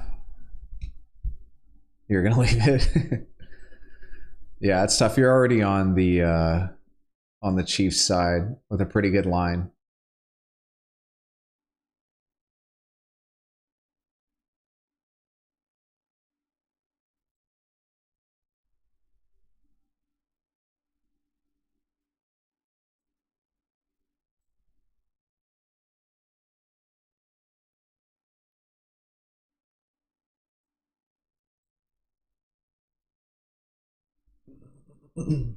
You're gonna leave it. Yeah, it's tough. You're already on the Chiefs side with a pretty good line. I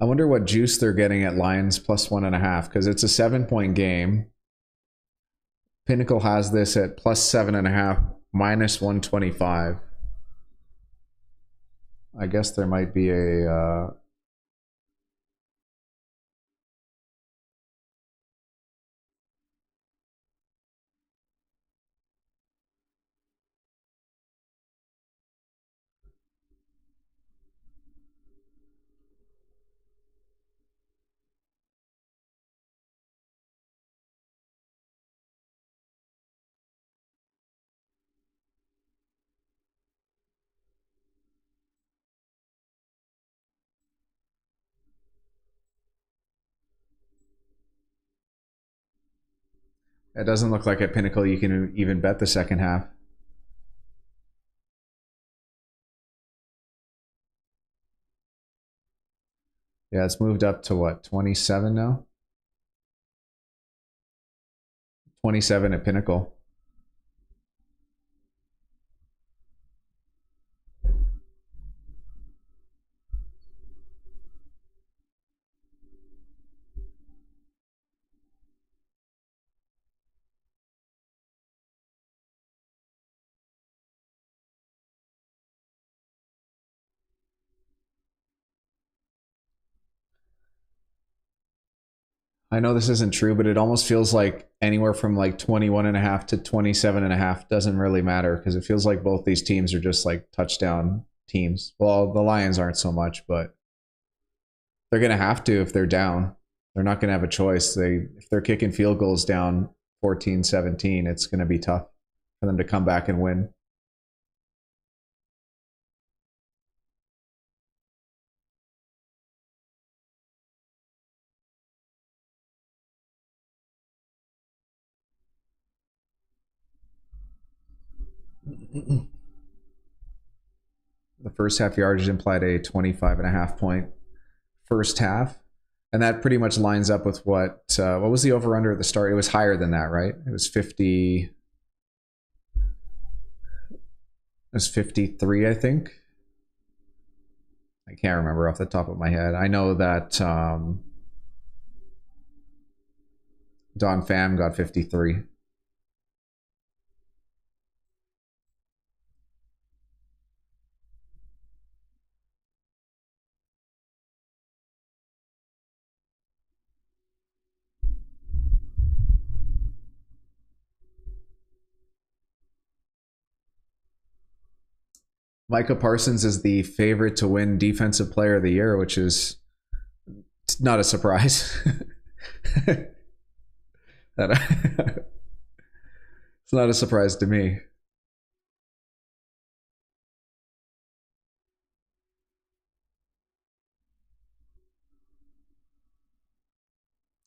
wonder what juice they're getting at Lions plus 1.5 because it's a 7 point game. Pinnacle has this at plus 7.5 minus 125. I guess there might be a. It doesn't look like at Pinnacle you can even bet the second half. Yeah, it's moved up to what, 27 now? 27 at Pinnacle. I know this isn't true, but it almost feels like anywhere from like 21.5 to 27.5 doesn't really matter because it feels like both these teams are just like touchdown teams. Well, the Lions aren't so much, but they're going to have to if they're down. They're not going to have a choice. If they're kicking field goals down 14-17, it's going to be tough for them to come back and win. The first half yardage implied a 25.5 point first half. And that pretty much lines up with what was the over under at the start? It was higher than that, right? It was 50. It was 53, I think. I can't remember off the top of my head. I know that Don Pham got 53. Micah Parsons is the favorite to win Defensive Player of the Year, which is not a surprise. It's not a surprise to me.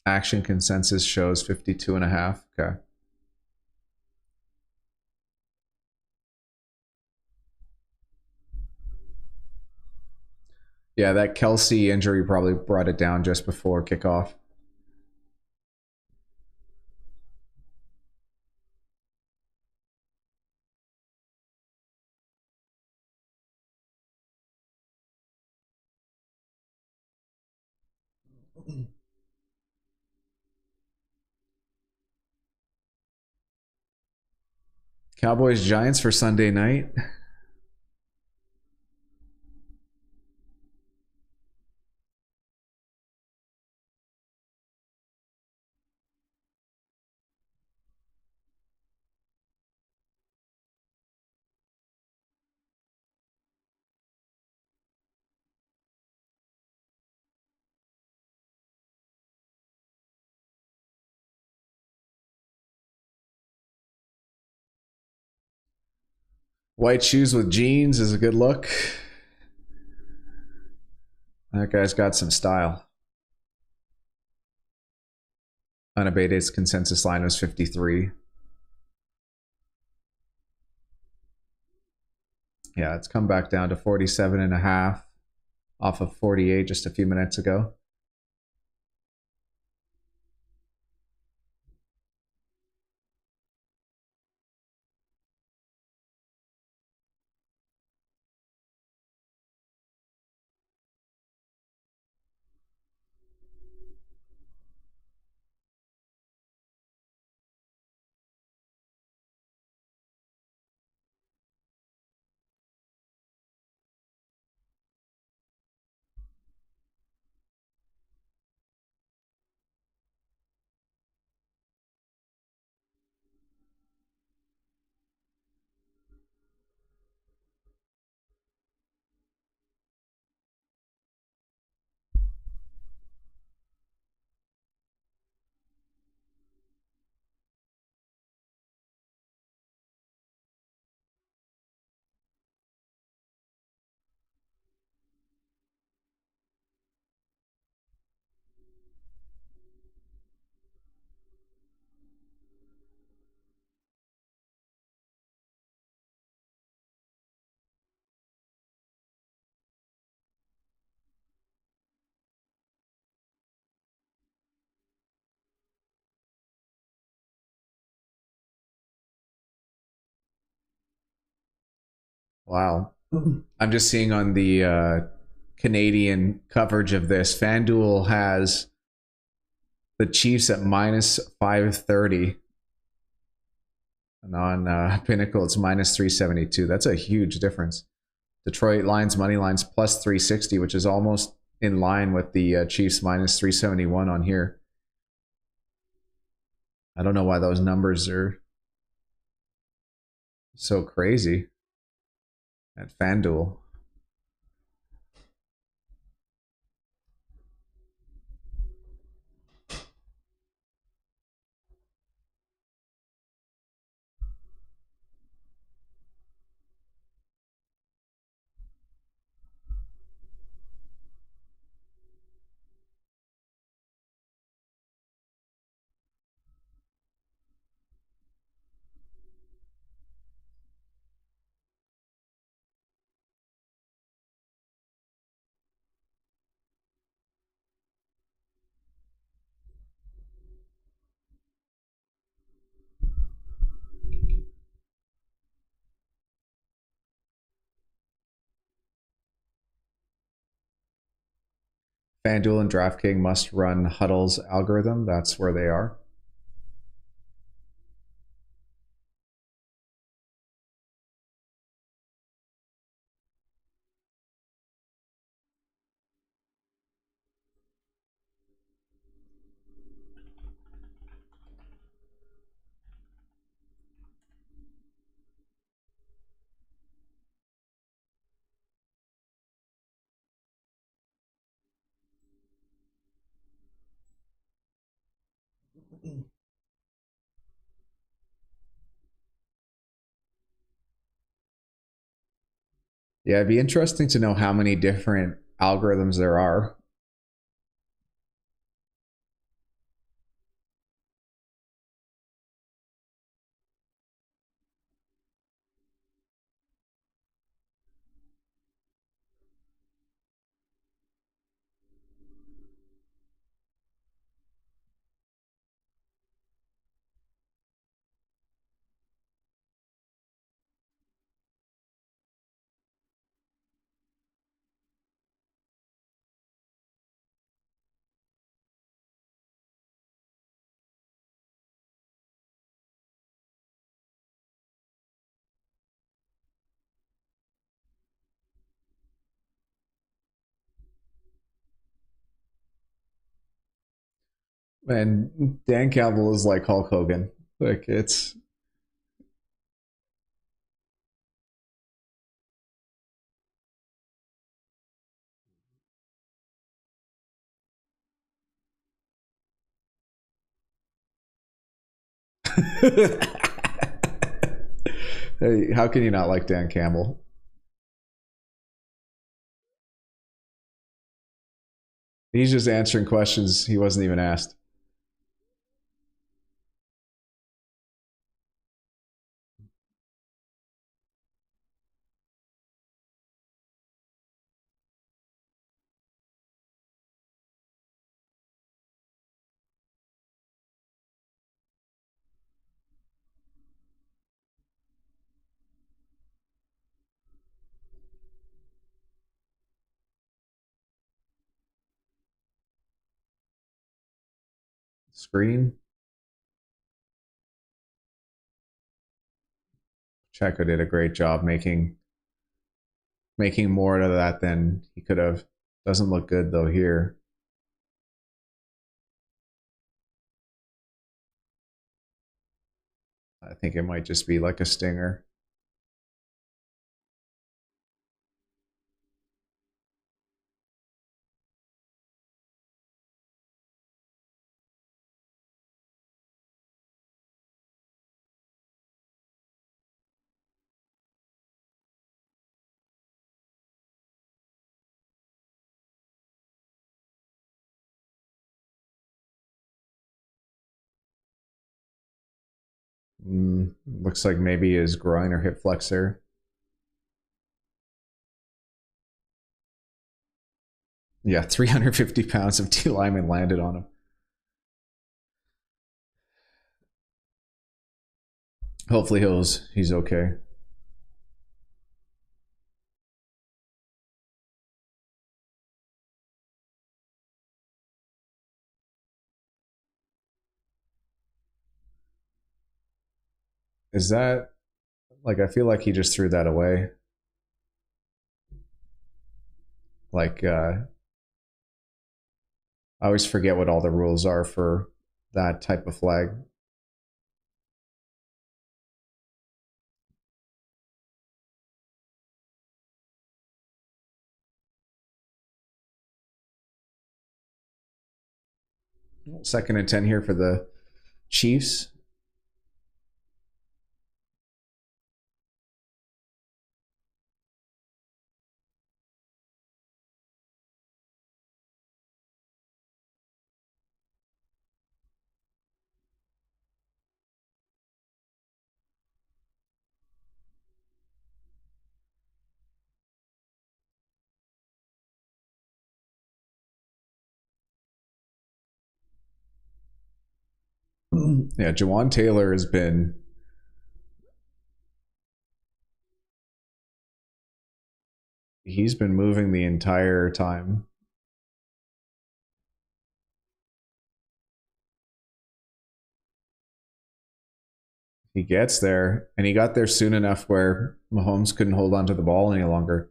Action consensus shows 52.5. Okay. Yeah, that Kelsey injury probably brought it down just before kickoff. Cowboys Giants for Sunday night. White shoes with jeans is a good look. That guy's got some style. Unabated consensus line was 53. Yeah, it's come back down to 47.5 off of 48 just a few minutes ago. Wow. I'm just seeing on the Canadian coverage of this, FanDuel has the Chiefs at minus 530. And on Pinnacle, it's minus 372. That's a huge difference. Detroit Lions money lines plus 360, which is almost in line with the Chiefs minus 371 on here. I don't know why those numbers are so crazy at FanDuel. FanDuel and DraftKings must run Huddle's algorithm. That's where they are. Yeah, it'd be interesting to know how many different algorithms there are. And Dan Campbell is like Hulk Hogan. Like it's Hey, how can you not like Dan Campbell? He's just answering questions he wasn't even asked. Screen. Checo did a great job making more out of that than he could have. Doesn't look good though here. I think it might just be like a stinger. Looks like maybe his groin or hip flexor. Yeah, 350 pounds of D lineman landed on him. Hopefully he's okay. Is that like I feel like he just threw that away? Like I always forget what all the rules are for that type of flag. Second and 10 here for the Chiefs. Yeah, Jawan Taylor has been he's been moving the entire time. He gets there, and he got there soon enough where Mahomes couldn't hold on to the ball any longer.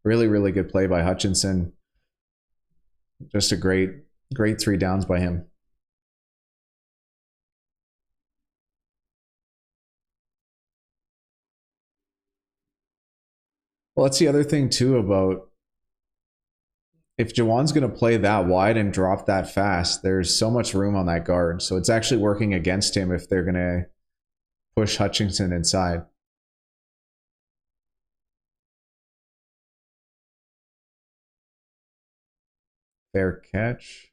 Really, really good play by Hutchinson. Just a great three downs by him. Well, that's the other thing too about if Jawan's going to play that wide and drop that fast, there's so much room on that guard. So it's actually working against him if they're going to push Hutchinson inside. Fair catch.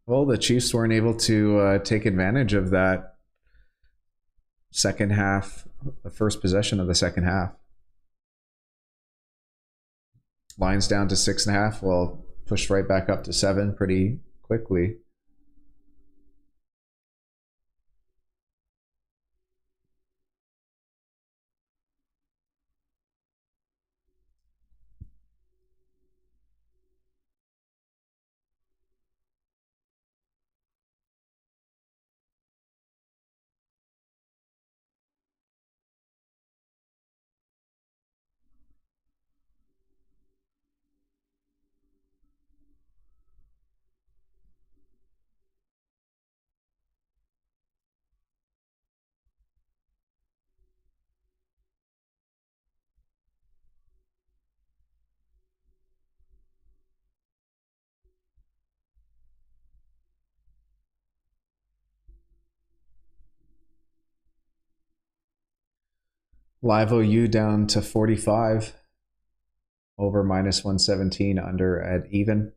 Well, the Chiefs weren't able to take advantage of that second half, the first possession of the second half. Lines down to 6.5. Well, pushed right back up to 7 pretty quickly. Live OU down to 45. Over minus 117. Under at even.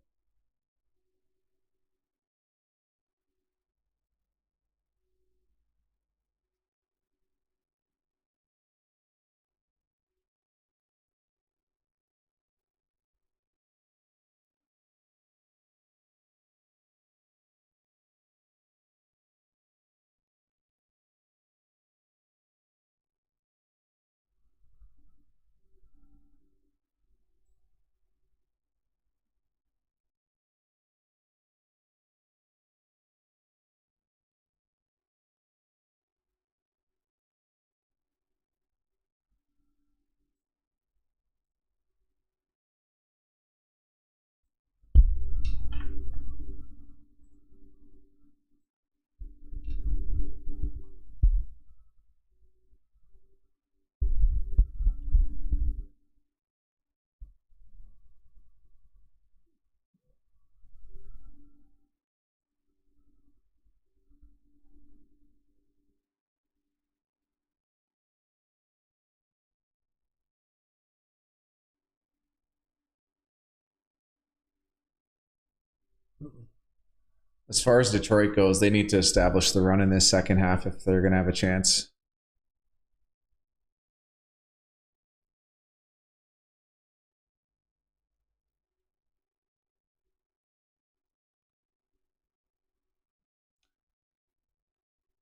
As far as Detroit goes, they need to establish the run in this second half if they're going to have a chance.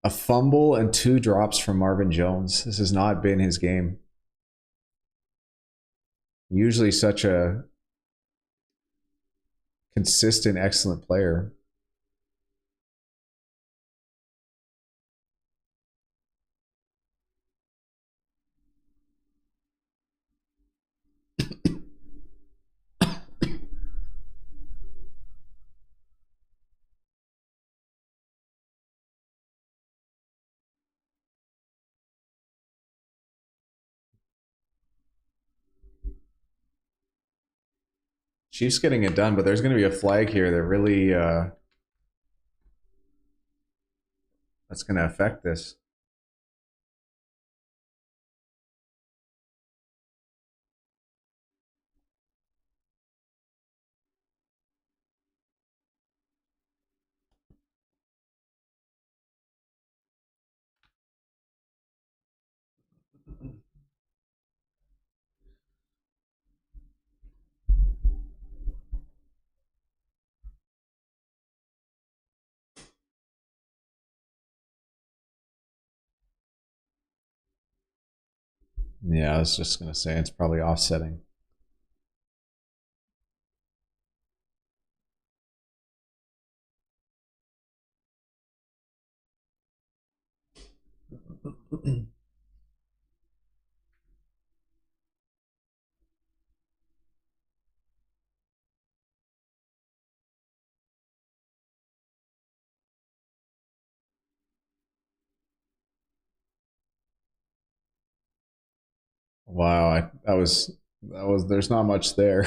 A fumble and 2 drops from Marvin Jones. This has not been his game. Usually such a consistent, excellent player. Chiefs getting it done, but there's going to be a flag here that really that's going to affect this. Yeah, I was just going to say it's probably offsetting. Wow, that was there's not much there.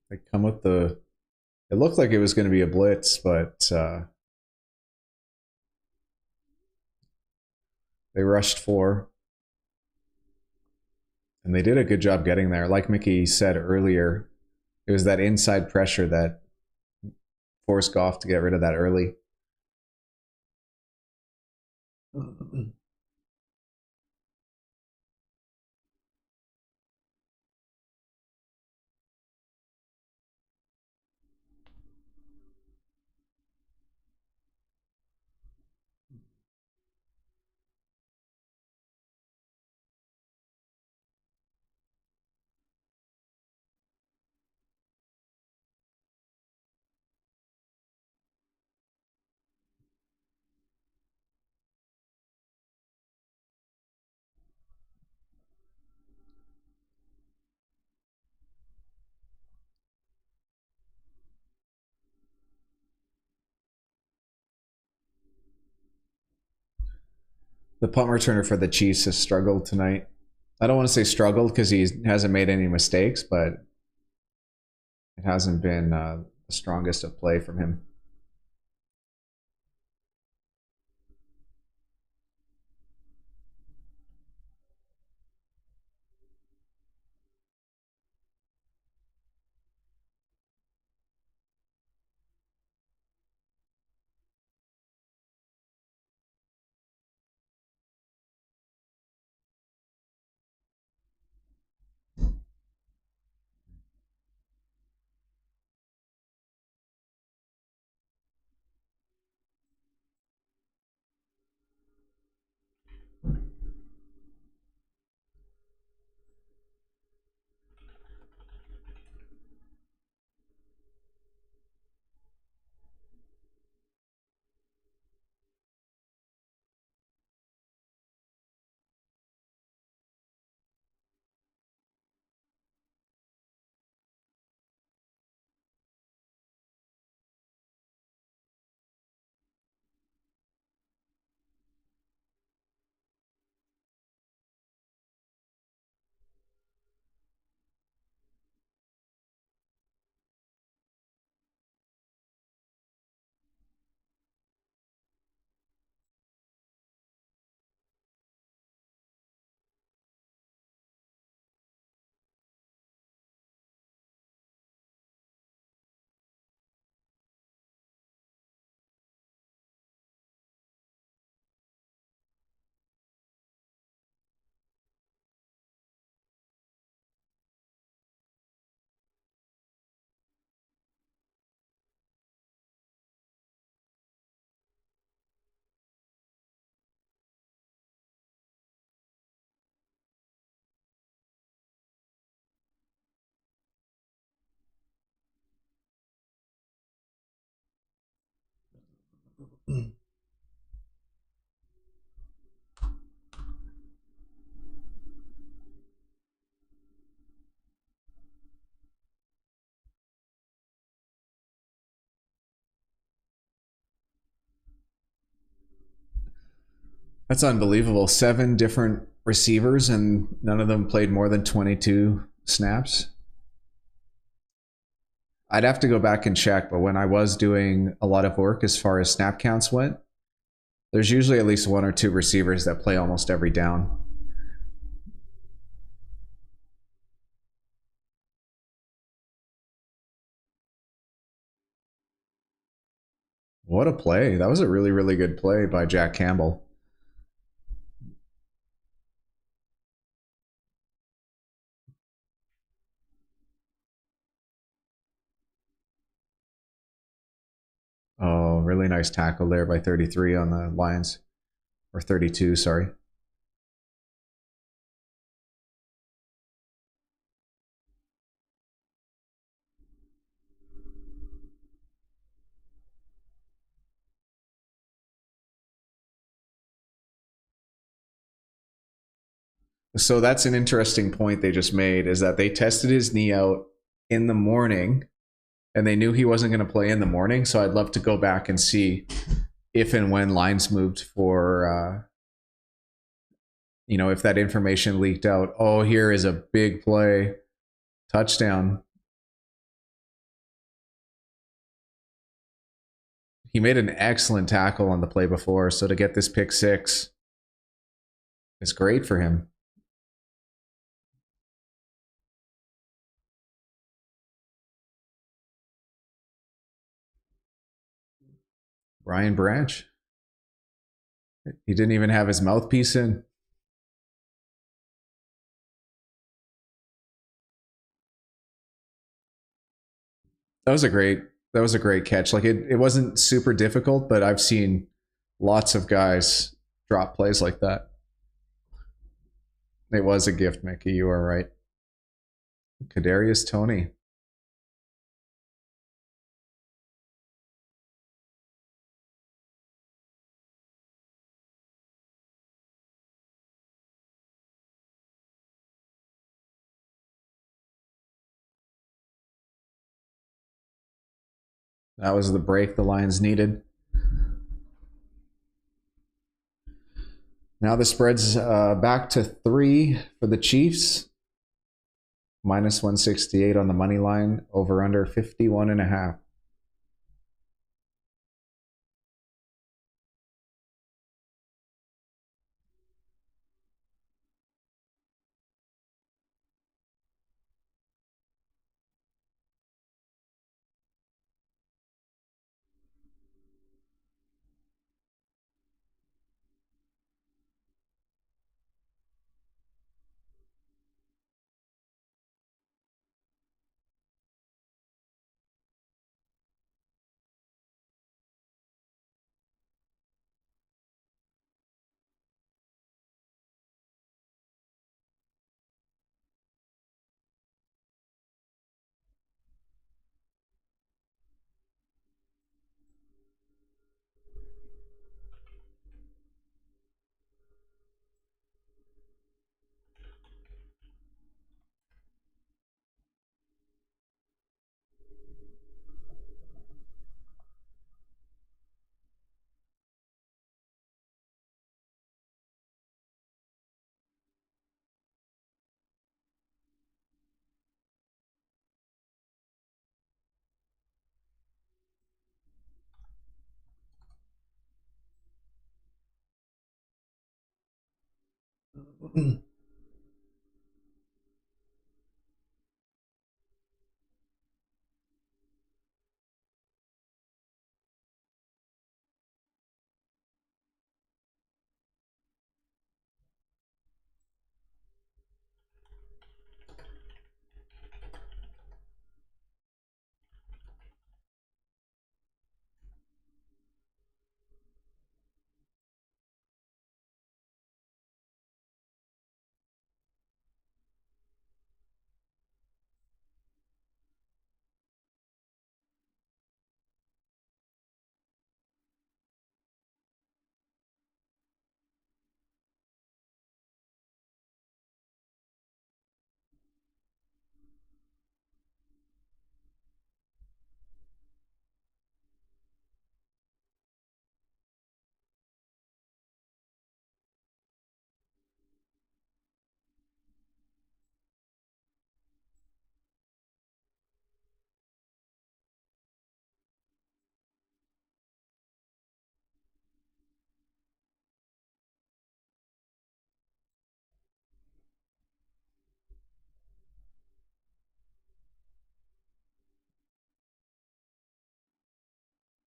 They come with the. It looked like it was going to be a blitz, but they rushed 4, and they did a good job getting there. Like Mickey said earlier, it was that inside pressure that forced Goff to get rid of that early. The punt returner for the Chiefs has struggled tonight. I don't want to say struggled because he hasn't made any mistakes, but it hasn't been the strongest of play from him. That's unbelievable. 7 different receivers, and none of them played more than 22 snaps. I'd have to go back and check, but when I was doing a lot of work as far as snap counts went, there's usually at least 1 or 2 receivers that play almost every down. What a play. That was a really, really good play by Jack Campbell. Oh, really nice tackle there by 33 on the Lions. Or 32, sorry. So that's an interesting point they just made, is that they tested his knee out in the morning and they knew he wasn't going to play in the morning. So I'd love to go back and see if and when lines moved for, if that information leaked out. Oh, here is a big play, touchdown. He made an excellent tackle on the play before. So to get this pick 6 is great for him. Brian Branch. He didn't even have his mouthpiece in. That was a great catch. Like it wasn't super difficult, but I've seen lots of guys drop plays like that. It was a gift, Mickey. You are right. Kadarius Toney. That was the break the Lions needed. Now the spread's back to 3 for the Chiefs. Minus 168 on the money line. Over under 51.5.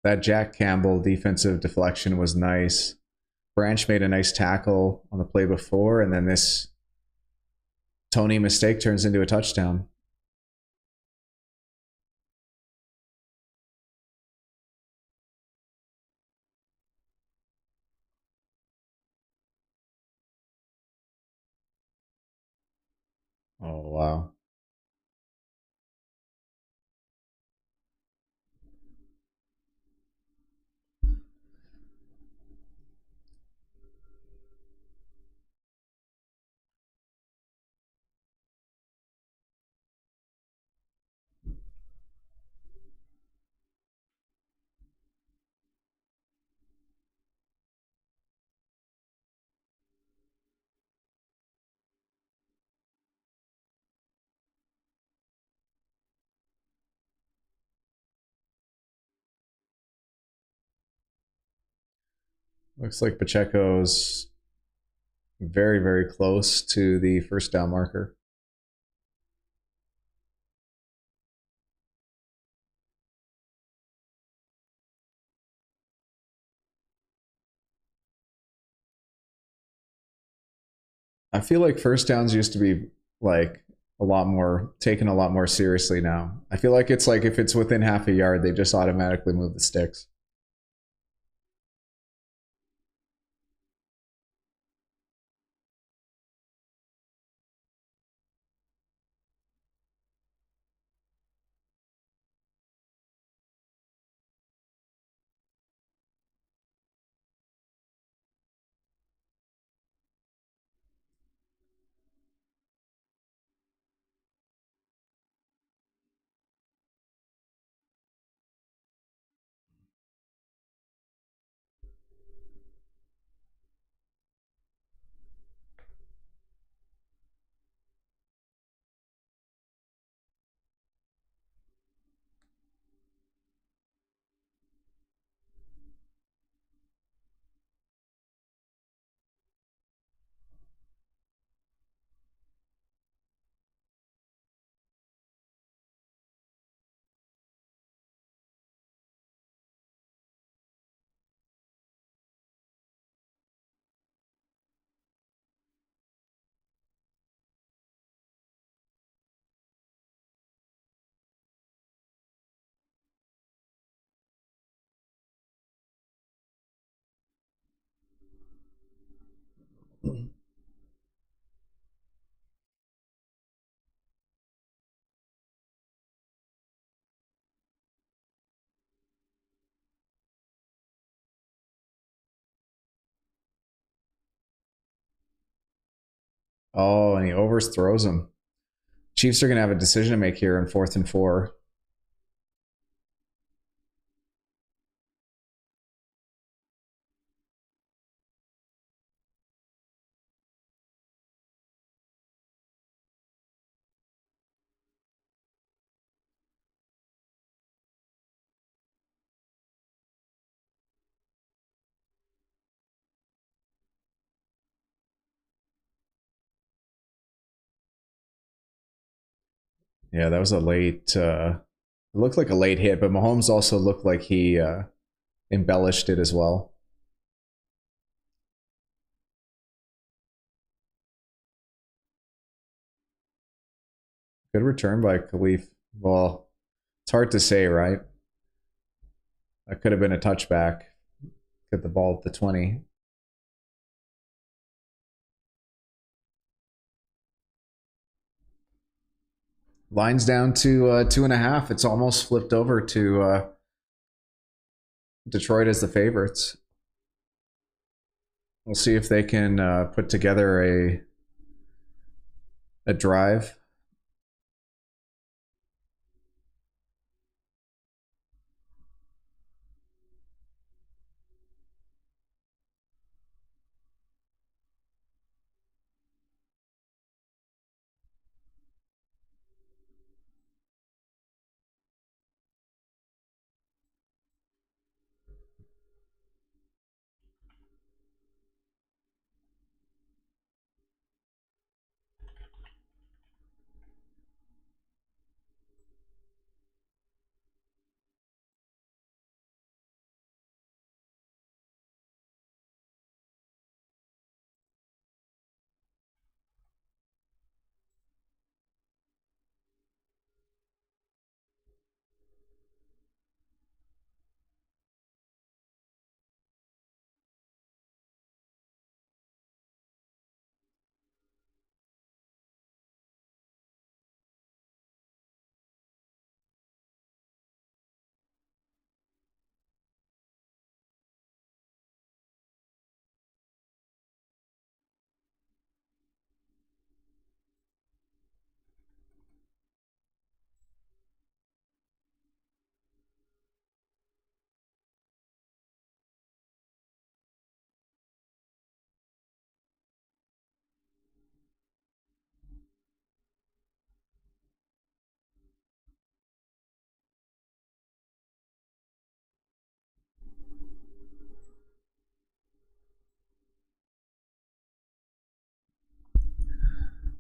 That Jack Campbell defensive deflection was nice. Branch made a nice tackle on the play before, and then this Tony mistake turns into a touchdown. Oh, wow. Looks like Pacheco's very, very close to the first down marker. I feel like first downs used to be like a lot more taken a lot more seriously now. I feel like it's like if it's within half a yard, they just automatically move the sticks. Oh, and he overthrows him. Chiefs are going to have a decision to make here in 4th and 4. Yeah, that was a late. It looked like a late hit, but Mahomes also looked like he embellished it as well. Good return by Khalif. Well, it's hard to say, right? That could have been a touchback. Get the ball at the 20. Line's down to 2.5. It's almost flipped over to Detroit as the favorites. We'll see if they can put together a drive.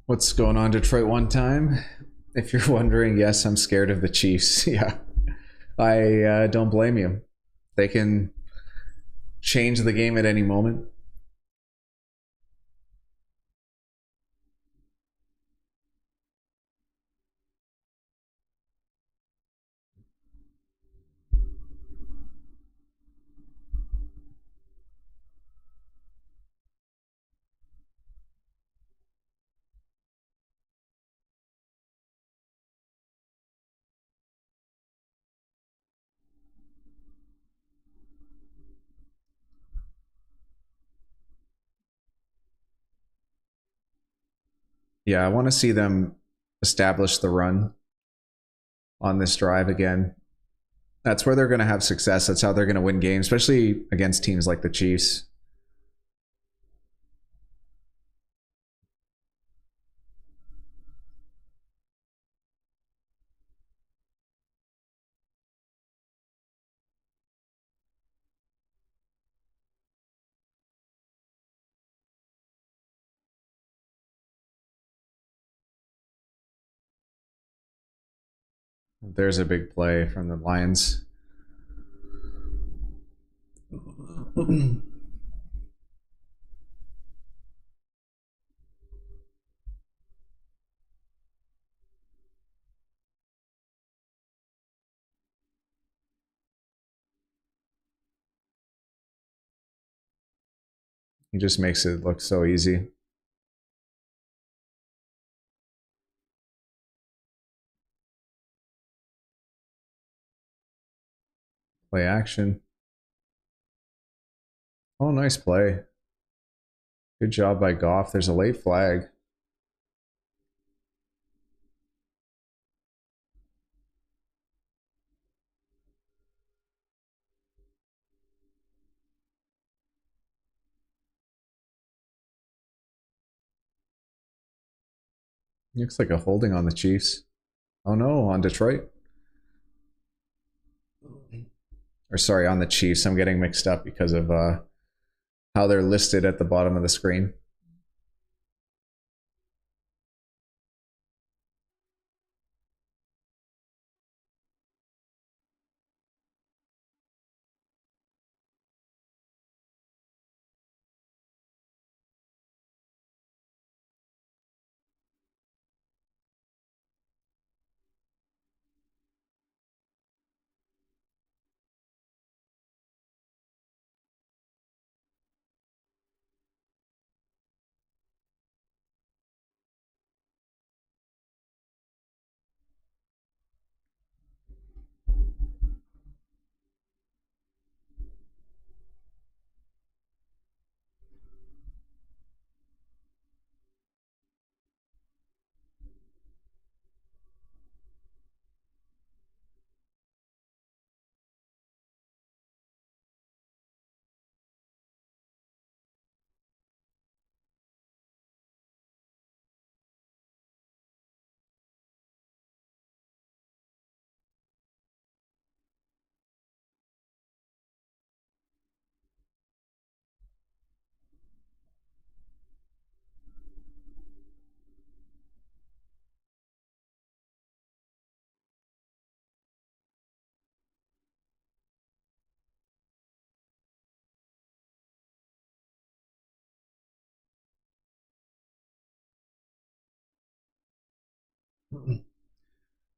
What's going on, Detroit one time? If you're wondering, yes, I'm scared of the Chiefs. Yeah, I don't blame you. They can change the game at any moment. Yeah, I want to see them establish the run on this drive again. That's where they're going to have success. That's how they're going to win games, especially against teams like the Chiefs. There's a big play from the Lions. He just makes it look so easy. Play action. Oh, nice play. Good job by Goff. There's a late flag. Looks like a holding on the Chiefs. Oh no, on Detroit. Or sorry, on the Chiefs. I'm getting mixed up because of how they're listed at the bottom of the screen.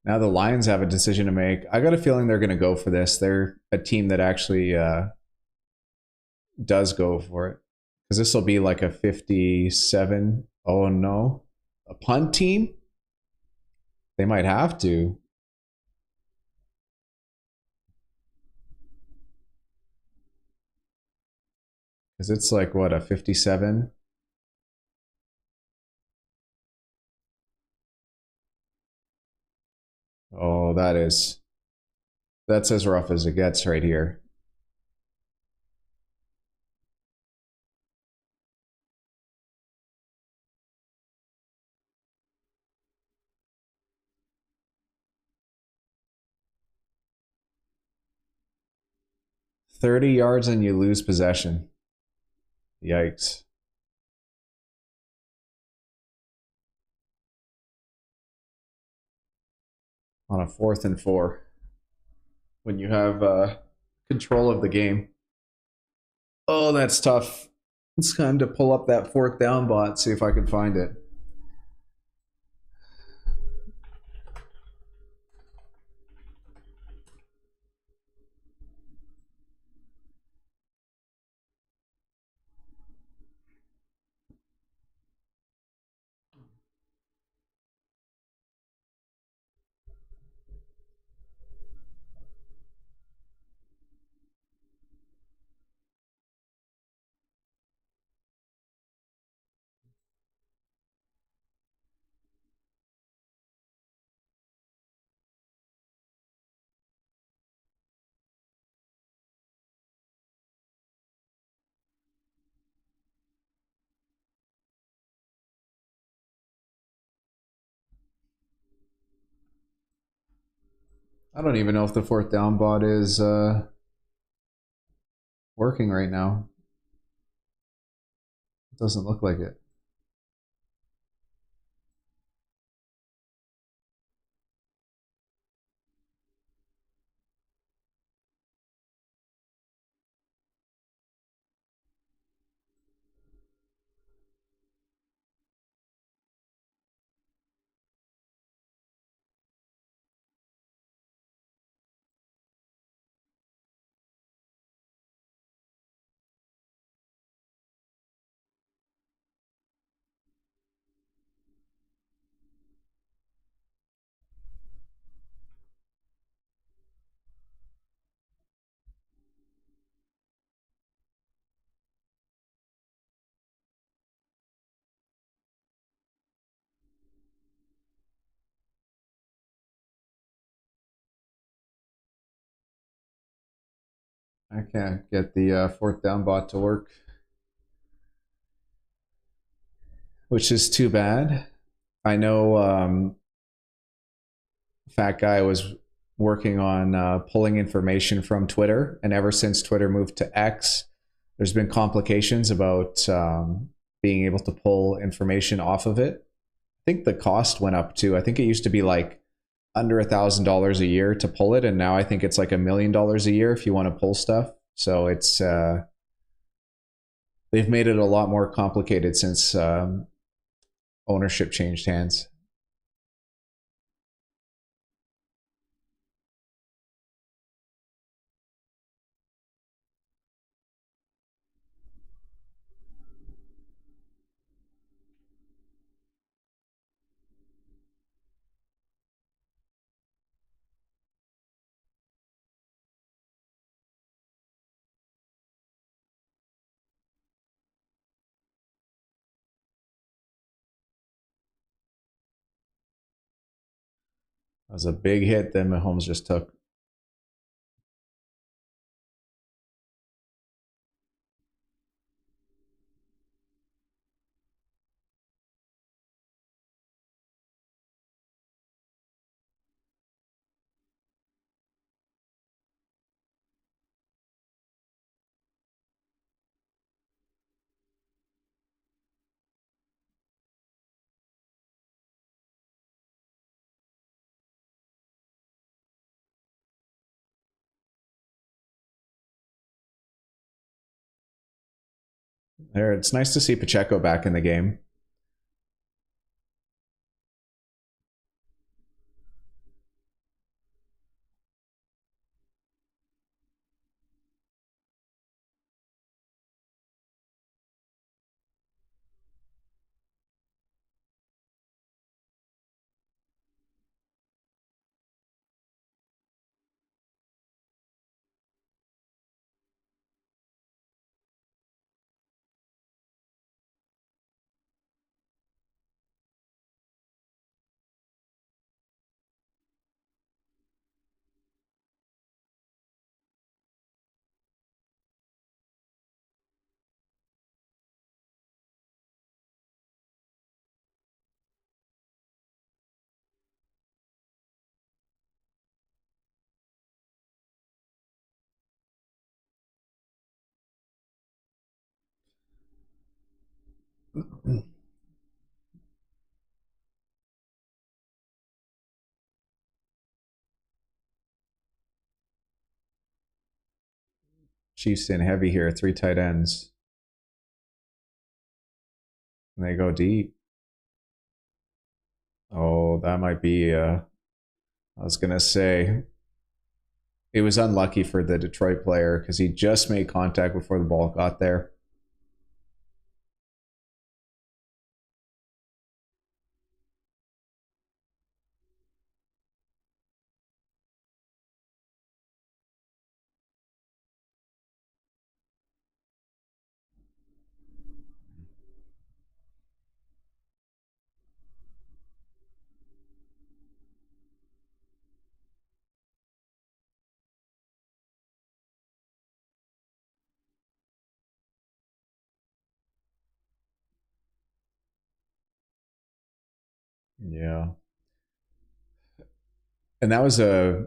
Now the Lions have a decision to make. I got a feeling they're going to go for this. They're a team that actually does go for it. Because this will be like a 57. Oh no. A punt team? They might have to. Because it's like, what, a 57? Oh, that's as rough as it gets right here. $30 and you lose possession. Yikes. On a 4th and 4. When you have control of the game. Oh, that's tough. It's time to pull up that 4th down bot, see if I can find it. I don't even know if the 4th down bot is working right now. It doesn't look like it. I can't get the 4th down bot to work, which is too bad. I know Fat Guy was working on pulling information from Twitter, and ever since Twitter moved to X, there's been complications about being able to pull information off of it. I think the cost went up too. I think it used to be like under $1,000 a year to pull it, and now I think it's like $1 million a year if you want to pull stuff. So it's they've made it a lot more complicated since ownership changed hands. That was a big hit that Mahomes just took. There, it's nice to see Pacheco back in the game. Chiefs in heavy here, three tight ends. And they go deep. Oh, that might be I was gonna say it was unlucky for the Detroit player because he just made contact before the ball got there. Yeah. And that was a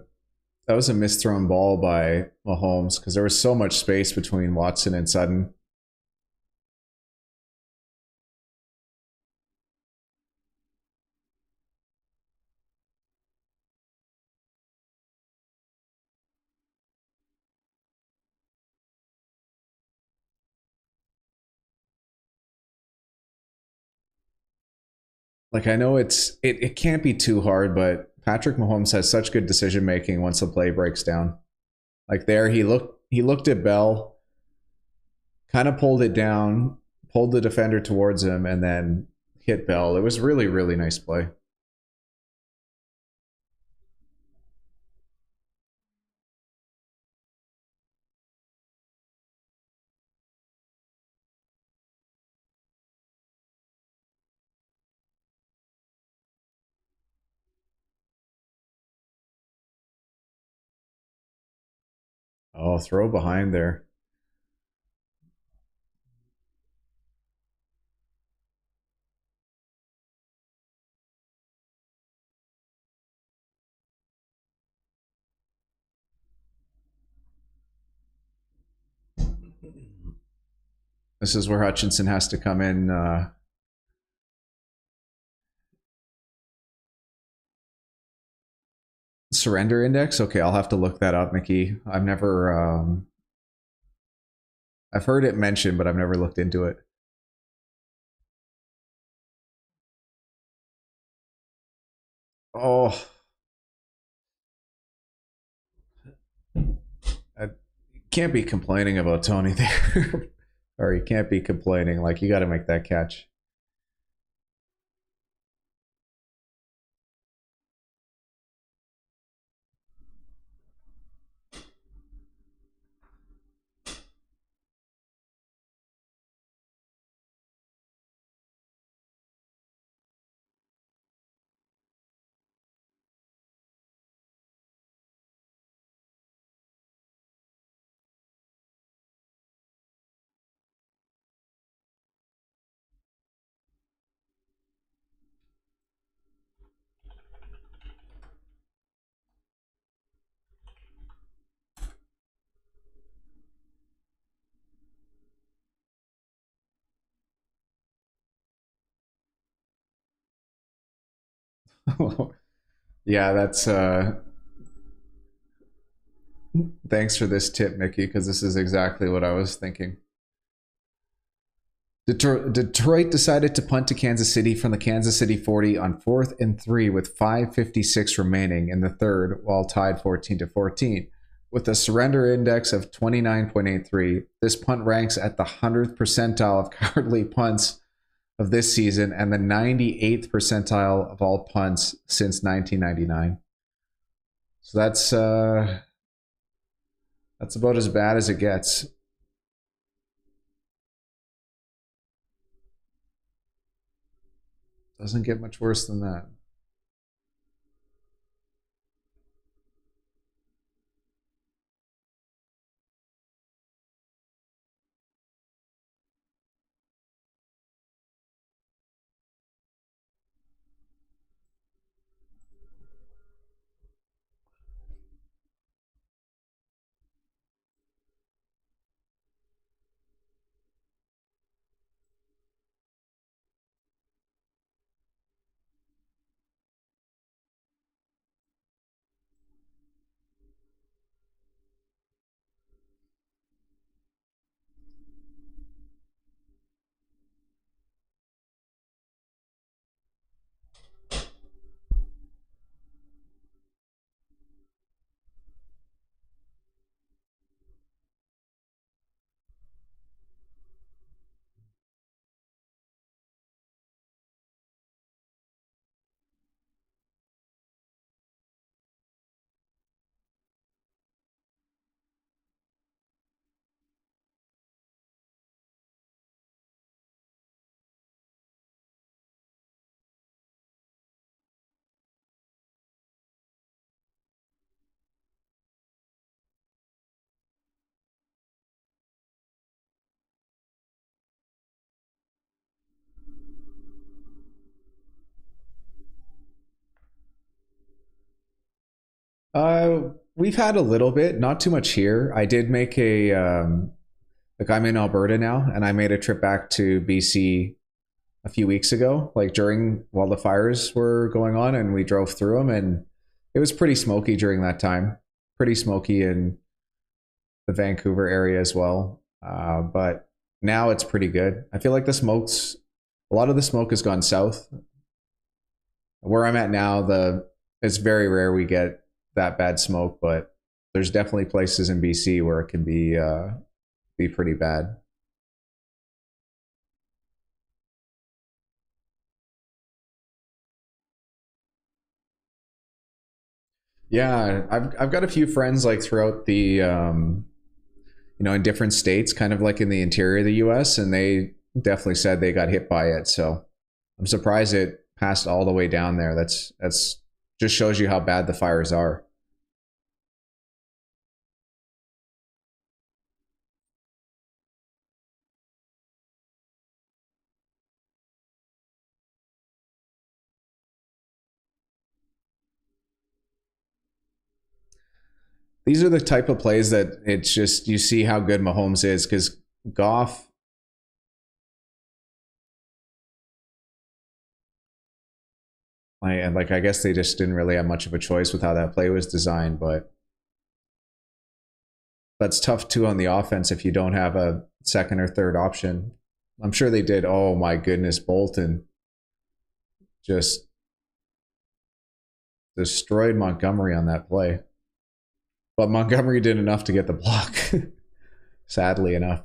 misthrown ball by Mahomes because there was so much space between Watson and Sutton. Like I know it can't be too hard, but Patrick Mahomes has such good decision making once the play breaks down. Like there, he looked at Bell, kind of pulled it down, pulled the defender towards him, and then hit Bell. It was really nice play. Oh, throw behind there. This is where Hutchinson has to come in. Surrender index. Okay, I'll have to look that up, Mickey. I've never. I've heard it mentioned, but I've never looked into it. Oh, I can't be complaining about Tony there. Or you can't be complaining. Like, you got to make that catch. Yeah, that's thanks for this tip, Mickey, because this is exactly what I was thinking. Detroit decided to punt to Kansas City from the Kansas City 40 on 4th and 3 with 5:56 remaining in the third, while tied 14-14. With a surrender index of 29.83, this punt ranks at the 100th percentile of cowardly punts of this season and the 98th percentile of all punts since 1999. So that's about as bad as it gets. Doesn't get much worse than that. We've had a little bit, not too much here. I did make a like I'm in Alberta now, and I made a trip back to BC a few weeks ago, like during while the fires were going on, and we drove through them, and it was pretty smoky during that time. Pretty smoky in the Vancouver area as well, but now it's pretty good. I feel like a lot of the smoke has gone south. Where I'm at now, the it's very rare we get that bad smoke, but there's definitely places in BC where it can be pretty bad. Yeah, I've got a few friends like throughout the in different states, kind of like in the interior of the U.S., and they definitely said they got hit by it. So I'm surprised it passed all the way down there. That's just shows you how bad the fires are. These are the type of plays that it's just you see how good Mahomes is because Goff. I guess they just didn't really have much of a choice with how that play was designed, but that's tough too on the offense if you don't have a second or third option. I'm sure they did. Oh my goodness, Bolton just destroyed Montgomery on that play. But Montgomery did enough to get the block, sadly enough.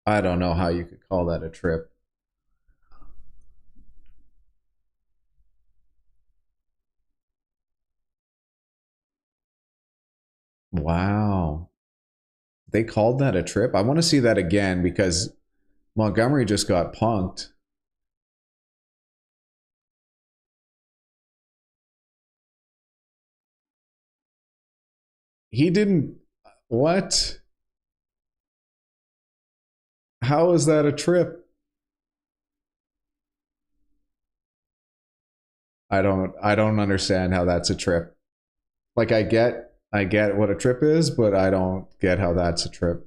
I don't know how you could call that a trip. Wow. They called that a trip? I want to see that again because Montgomery just got punked. He didn't. What? How is that a trip? I don't understand how that's a trip. Like I get what a trip is, but I don't get how that's a trip.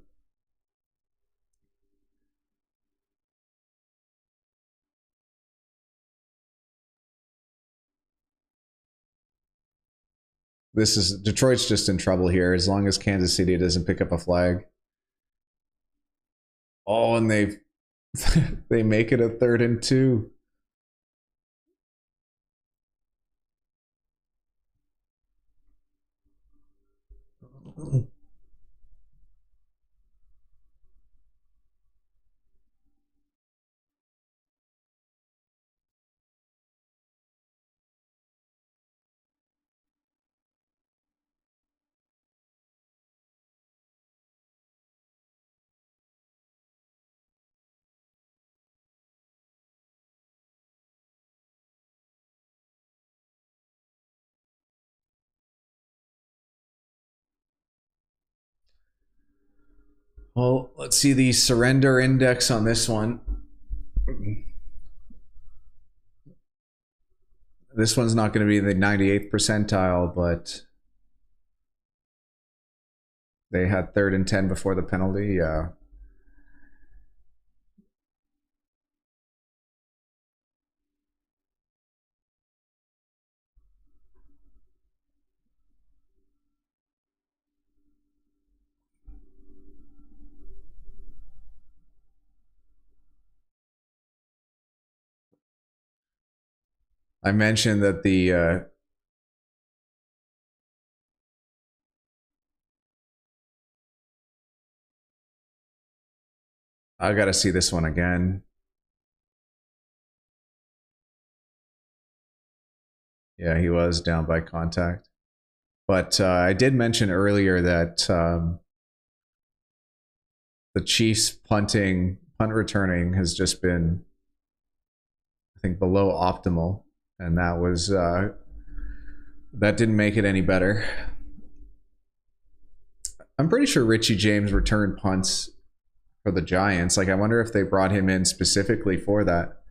This is Detroit's just in trouble here as long as Kansas City doesn't pick up a flag. Oh, and they they make it a 3rd and 2. Well, let's see the surrender index on this one. This one's not going to be the 98th percentile, but they had 3rd and 10 before the penalty. Yeah. I mentioned that I got to see this one again. Yeah, he was down by contact. But I did mention earlier that the Chiefs punt returning has just been, I think, below optimal, and that didn't make it any better. I'm pretty sure Richie James returned punts for the Giants. Like, I wonder if they brought him in specifically for that.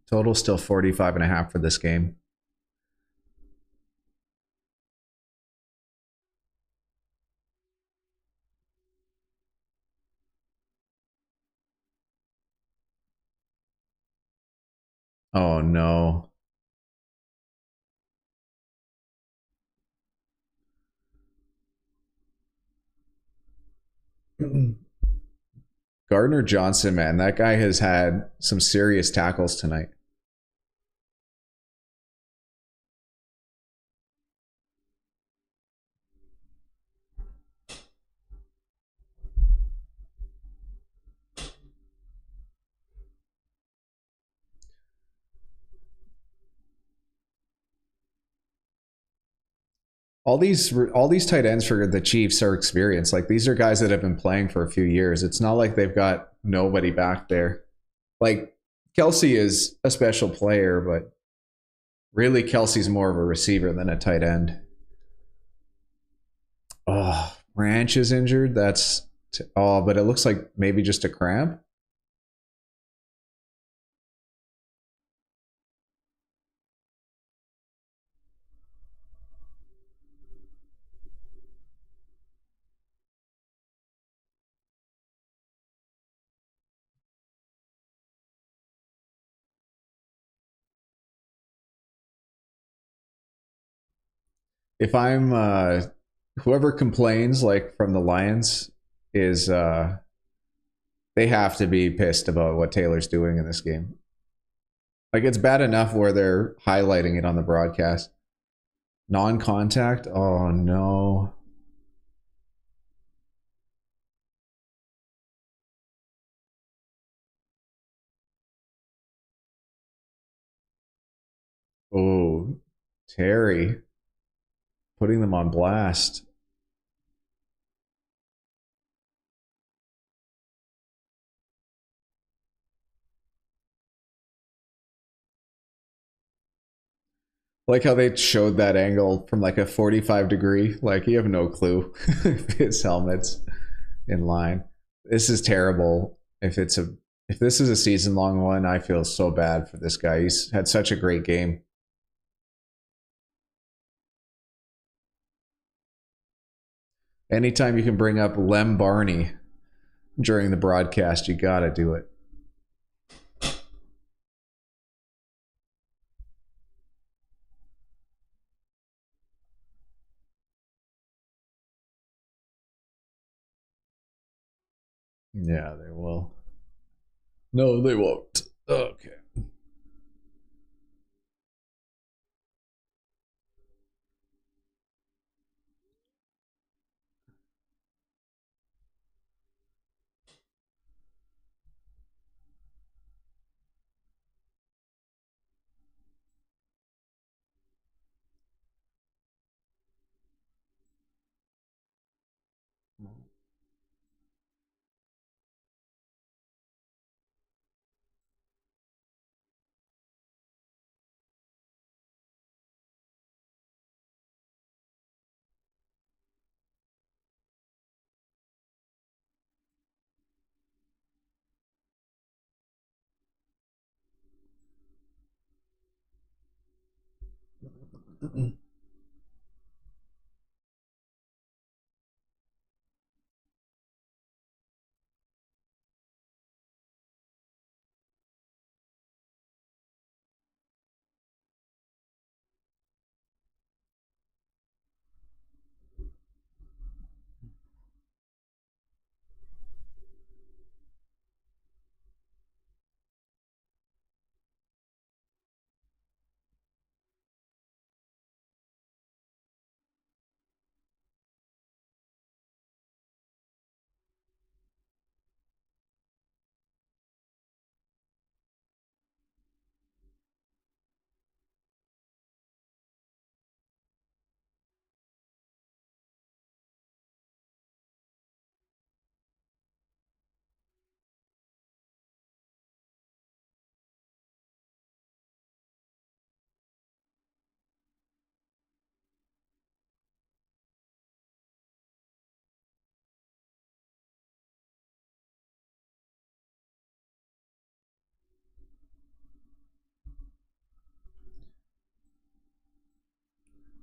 Total still 45.5 for this game. Oh no. Gardner Johnson, man, that guy has had some serious tackles tonight. all these tight ends for the Chiefs are experienced. Like these are guys that have been playing for a few years. It's not like they've got nobody back there. Like Kelsey is a special player, but really Kelsey's more of a receiver than a tight end. Oh, Ranch is injured. But it looks like maybe just a cramp. If I'm whoever complains like from the Lions is they have to be pissed about what Taylor's doing in this game. Like it's bad enough where they're highlighting it on the broadcast. Non-contact? Oh no. Oh, Terry putting them on blast. Like how they showed that angle from like a 45 degree. Like you have no clue if his helmet's in line. This is terrible. If this is a season long one, I feel so bad for this guy. He's had such a great game. Anytime you can bring up Lem Barney during the broadcast, you gotta do it. Yeah, they will. No, they won't. Okay.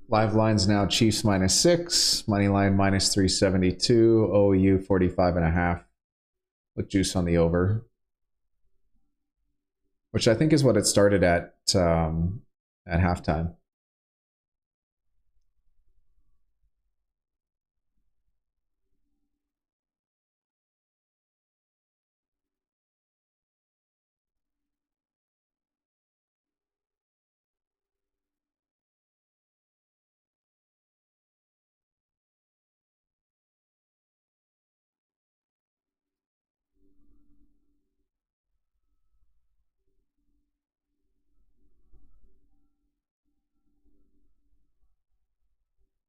Live lines now Chiefs -6, money line -372, OU 45.5 with juice on the over, which I think is what it started at halftime.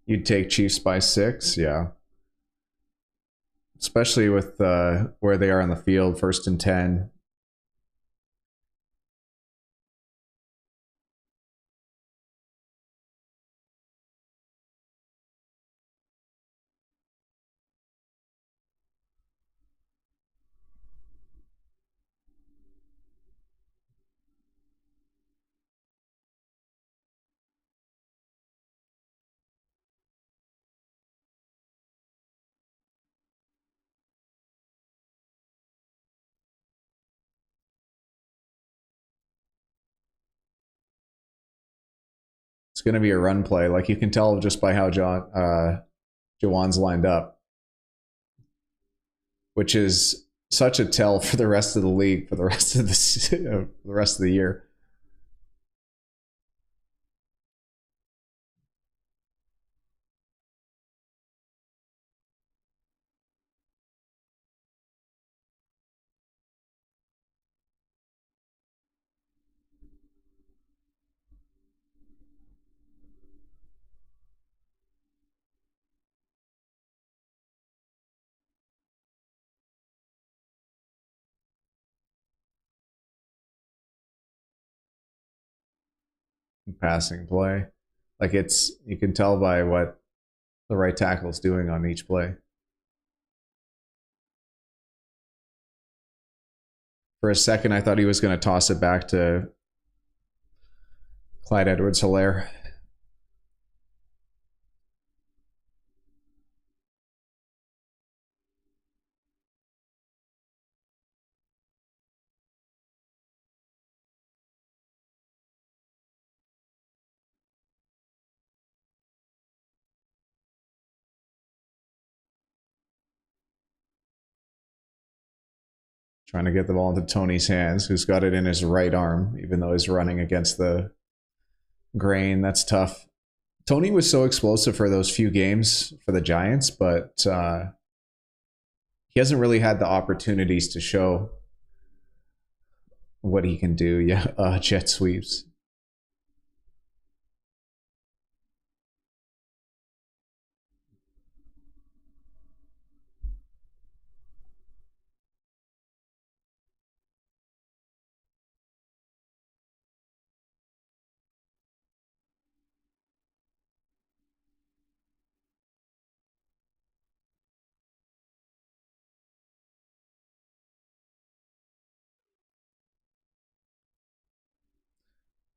You'd take Chiefs by 6, yeah. Especially with where they are on the field, 1st and 10. It's going to be a run play. Like you can tell just by how Jawan's lined up, which is such a tell for the rest of the league for the rest of the rest of the year. Passing play, like it's you can tell by what the right tackle is doing on each play. For a second, I thought he was going to toss it back to Clyde Edwards-Helaire. Trying to get the ball into Tony's hands, who's got it in his right arm, even though he's running against the grain. That's tough. Tony was so explosive for those few games for the Giants, but he hasn't really had the opportunities to show what he can do. Yeah, jet sweeps.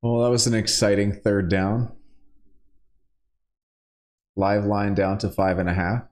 Well, that was an exciting 3rd down. Live line down to 5.5.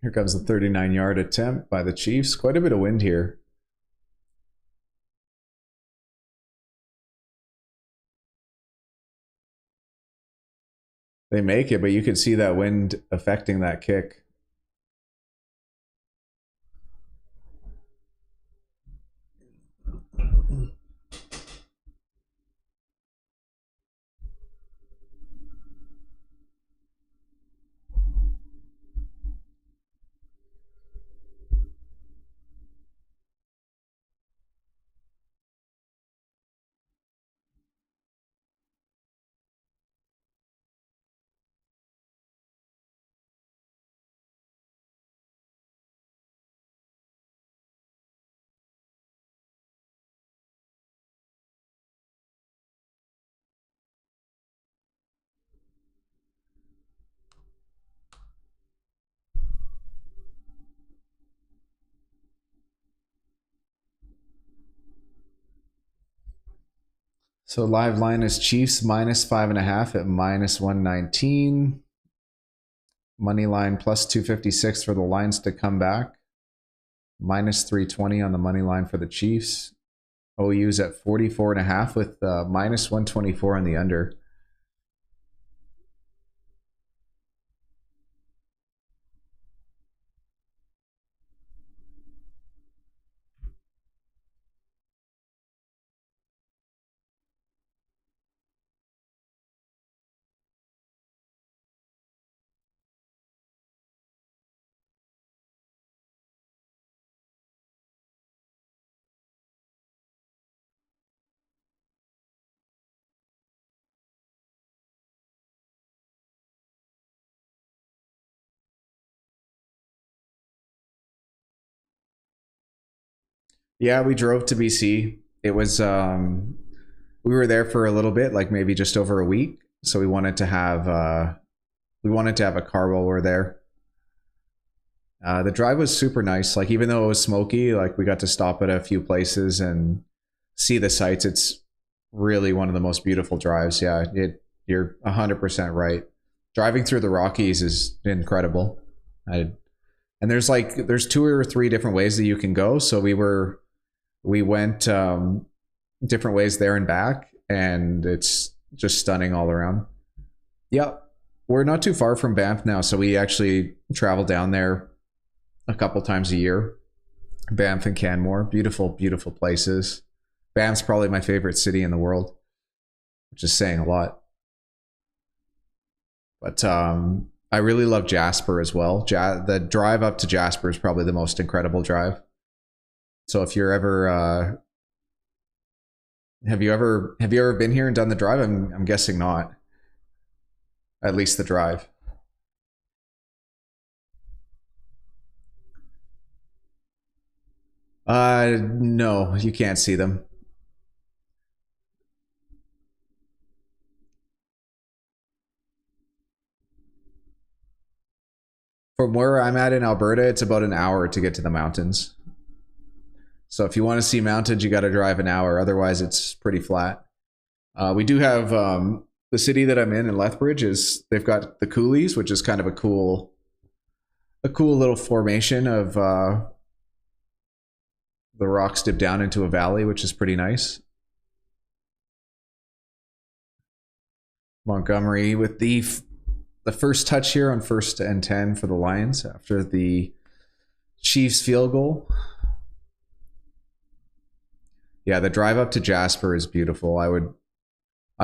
Here comes the 39-yard attempt by the Chiefs. Quite a bit of wind here. They make it, but you can see that wind affecting that kick. So live line is Chiefs -5.5 at -119. Money line +256 for the lines to come back. -320 on the money line for the Chiefs. OU's at 44.5 with -124 on the under. Yeah, we drove to BC. It was we were there for a little bit, like maybe just over a week. So we wanted to have a car while we're there. The drive was super nice. Like even though it was smoky, like we got to stop at a few places and see the sights. It's really one of the most beautiful drives. Yeah, you're 100% right. Driving through the Rockies is incredible. And there's two or three different ways that you can go. So we went different ways there and back, and it's just stunning all around. Yep. We're not too far from Banff now, so we actually travel down there a couple times a year. Banff and Canmore, beautiful, beautiful places. Banff's probably my favorite city in the world, which is saying a lot. But I really love Jasper as well. The drive up to Jasper is probably the most incredible drive. So if you're ever have you ever been here and done the drive? I'm guessing not. At least the drive. No, you can't see them. From where I'm at in Alberta, it's about an hour to get to the mountains. So if you want to see mountains, you got to drive an hour. Otherwise, it's pretty flat. We do have the city that I'm in Lethbridge is they've got the coulees, which is kind of a cool little formation of the rocks dip down into a valley, which is pretty nice. Montgomery with the first touch here on 1st and 10 for the Lions after the Chiefs field goal. Yeah, the drive up to Jasper is beautiful. I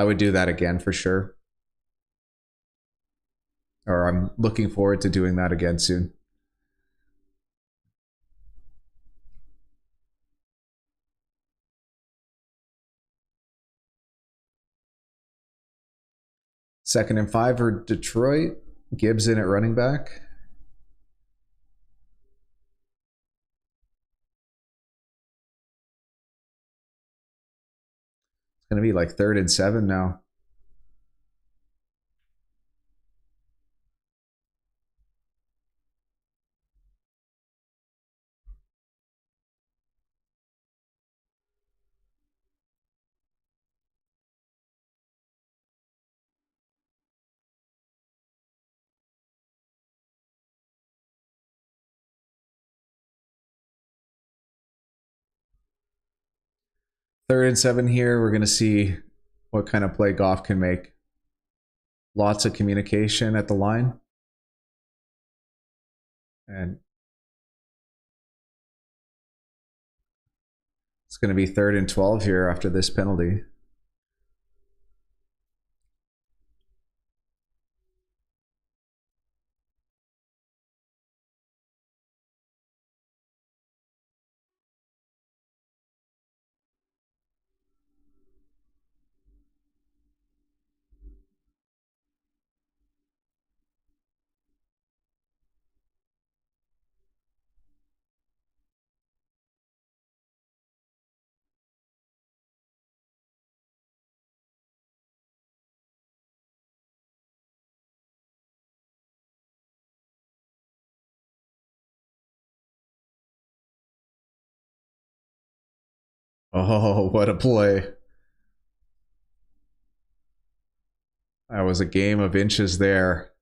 would do that again for sure. Or I'm looking forward to doing that again soon. Second and 5 for Detroit. Gibbs in at running back. It's going to be like 3rd and 7 now. Third and 7 here. We're going to see what kind of play Goff can make. Lots of communication at the line. And it's going to be 3rd and 12 here after this penalty. Oh, what a play. That was a game of inches there.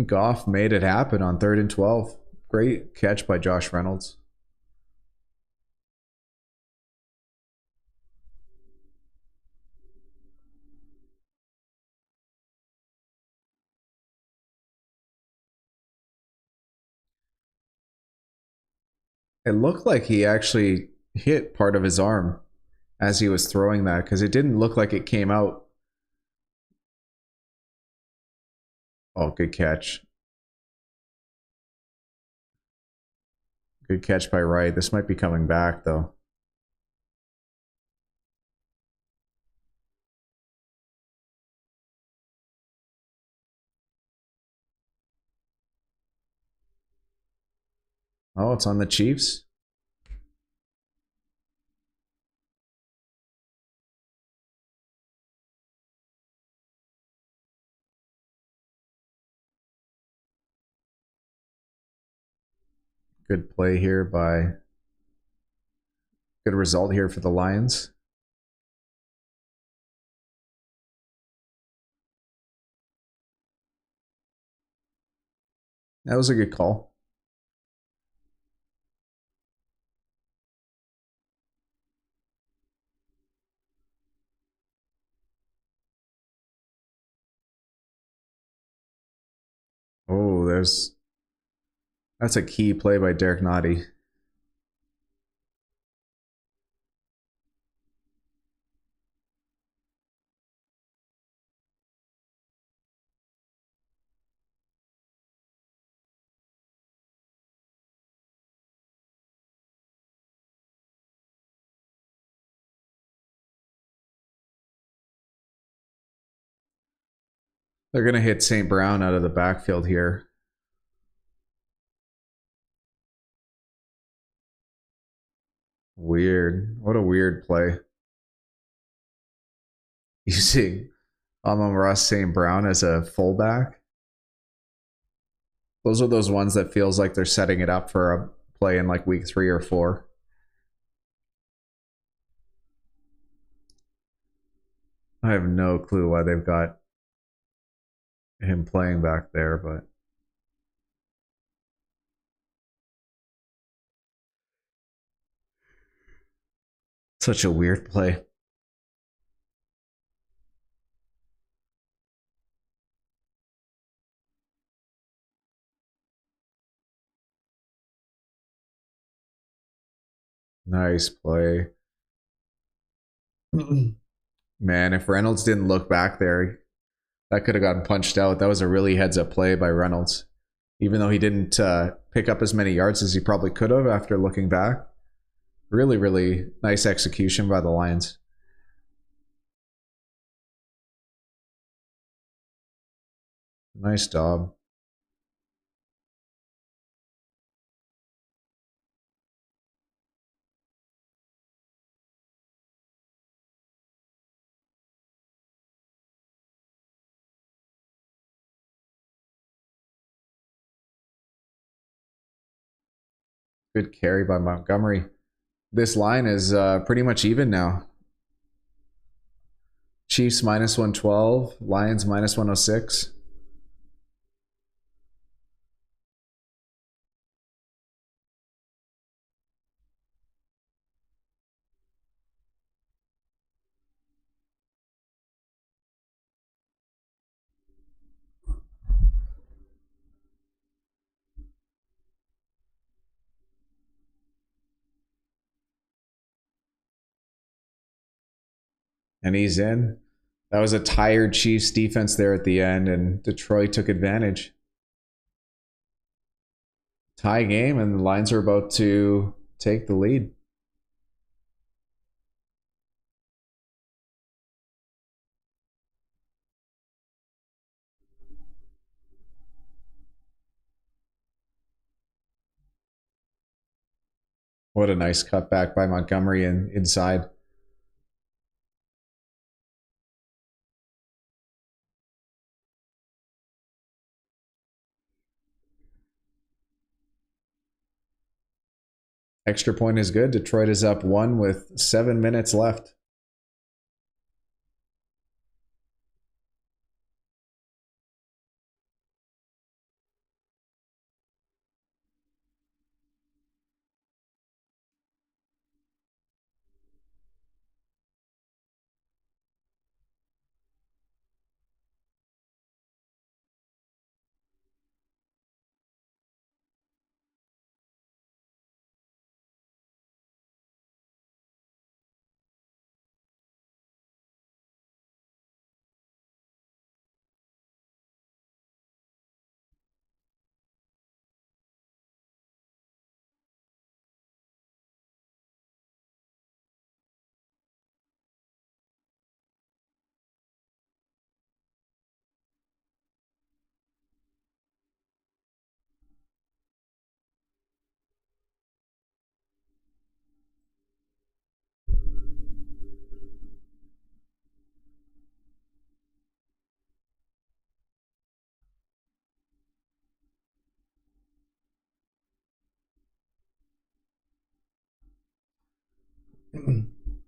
Goff made it happen on 3rd and 12. Great catch by Josh Reynolds. It looked like he actually hit part of his arm as he was throwing that because it didn't look like it came out. Oh, good catch. Good catch by Wright. This might be coming back, though. Oh, it's on the Chiefs. Good play here by... Good result here for the Lions. That was a good call. Oh, that's a key play by Derek Nottie. They're going to hit St. Brown out of the backfield here. Weird. What a weird play. Using Amon-Ra St. Brown as a fullback. Those are those ones that feels like they're setting it up for a play in like week 3 or 4. I have no clue why they've got him playing back there, but such a weird play. Nice play. Man, if Reynolds didn't look back there, that could have gotten punched out. That was a really heads-up play by Reynolds. Even though he didn't pick up as many yards as he probably could have after looking back. Really, really nice execution by the Lions. Nice job. Good carry by Montgomery. This line is pretty much even now. Chiefs minus 112, Lions minus 106. And he's in. That was a tired Chiefs defense there at the end, and Detroit took advantage. Tie game, and the Lions are about to take the lead. What a nice cutback by Montgomery and inside. Extra point is good. Detroit is up 1 with 7 minutes left.